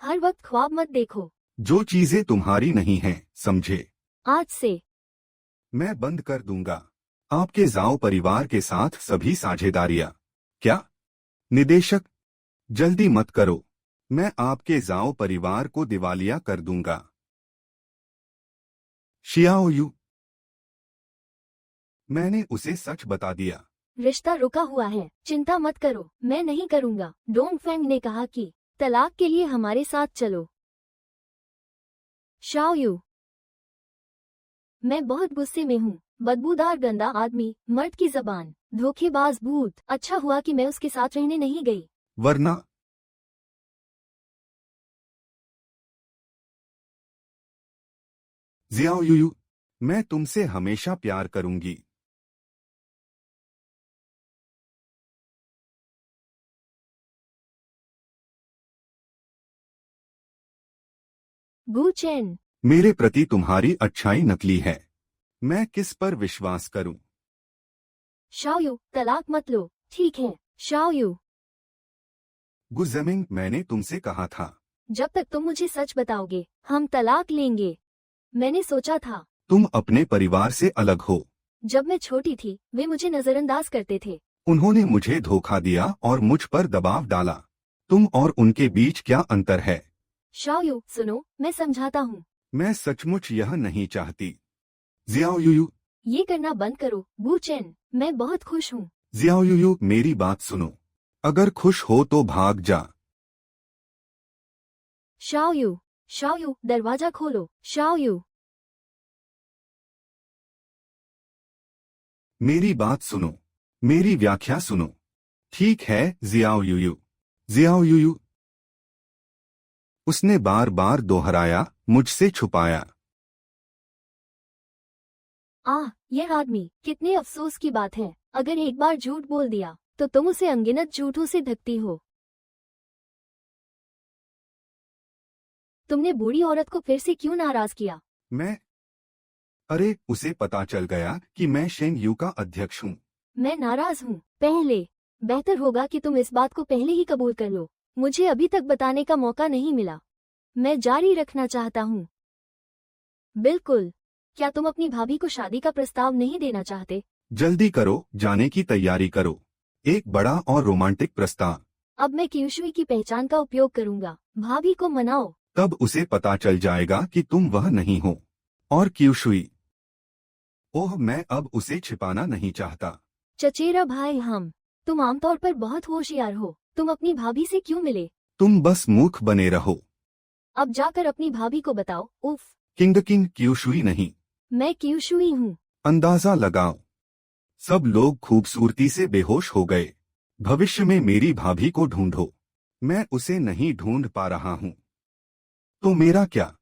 हर वक्त ख्वाब मत देखो। जो चीजें तुम्हारी नहीं हैं, समझे? आज से मैं बंद कर दूंगा आपके जाओ परिवार के साथ सभी साझेदारियां। क्या? निदेशक, जल्दी मत करो, मैं आपके जाओ परिवार को दिवालिया कर दूंगा। शियाओयू, मैंने उसे सच बता दिया। रिश्ता रुका हुआ है, चिंता मत करो, मैं नहीं करूंगा। डोंगफेंग ने कहा कि तलाक के लिए हमारे साथ चलो। शाओयू, मैं बहुत गुस्से में हूँ। बदबूदार गंदा आदमी, मर्द की जबान, धोखेबाज भूत। अच्छा हुआ कि मैं उसके साथ रहने नहीं गई। वरना जियाओयू, मैं तुमसे हमेशा प्यार करूंगी। गु चेन, मेरे प्रति तुम्हारी अच्छाई नकली है, मैं किस पर विश्वास करूं? शाओयू, तलाक मत लो। ठीक है शाओयू। गु ज़ेमिंग, मैंने तुमसे कहा था, जब तक तुम मुझे सच बताओगे हम तलाक लेंगे। मैंने सोचा था। तुम अपने परिवार से अलग हो। जब मैं छोटी थी वे मुझे नजरअंदाज करते थे। उन्होंने मुझे धोखा दिया और मुझ पर दबाव डाला। तुम और उनके बीच क्या अंतर है? शाओयू, सुनो, मैं समझाता हूँ। मैं सचमुच यह नहीं चाहती। जियाओयू, ये करना बंद करो। गु चेन, मैं बहुत खुश हूँ। जियाओयू, मेरी बात सुनो, अगर खुश हो तो भाग जा। शाओ यू, दरवाजा खोलो, शाओ यू। मेरी बात सुनो, मेरी व्याख्या सुनो। ठीक है जियाओ यूयू, जियाओ यूयू। उसने बार बार दोहराया, मुझसे छुपाया। यह आदमी, कितने अफसोस की बात है, अगर एक बार झूठ बोल दिया तो तुम उसे अनगिनत झूठों से ढकती हो। तुमने बूढ़ी औरत को फिर से क्यों नाराज किया? अरे उसे पता चल गया कि मैं शेंग यू का अध्यक्ष हूँ। मैं नाराज हूँ। पहले बेहतर होगा कि तुम इस बात को पहले ही कबूल कर लो। मुझे अभी तक बताने का मौका नहीं मिला। मैं जारी रखना चाहता हूँ। बिल्कुल। क्या तुम अपनी भाभी को शादी का प्रस्ताव नहीं देना चाहते? जल्दी करो, जाने की तैयारी करो। एक बड़ा और रोमांटिक प्रस्ताव। अब मैं क्यूशुई की पहचान का उपयोग करूंगा। भाभी को मनाओ। तब उसे पता चल जाएगा कि तुम वह नहीं हो। और क्यूशुई, ओह मैं अब उसे छिपाना नहीं चाहता। चचेरा भाई तुम आमतौर पर बहुत होशियार हो। तुम अपनी भाभी से क्यों मिले? तुम बस मूर्ख बने रहो। अब जाकर अपनी भाभी को बताओ। उफ। किंग क्यूशुई नहीं। मैं क्यूशुई हूँ। अंदाजा लगाओ। सब लोग खूबसूरती से बेहोश हो गए। भविष्य में मेरी भाभी को ढूंढो। मैं उसे नहीं ढूंढ पा रहा हूँ। तो मेरा क्या?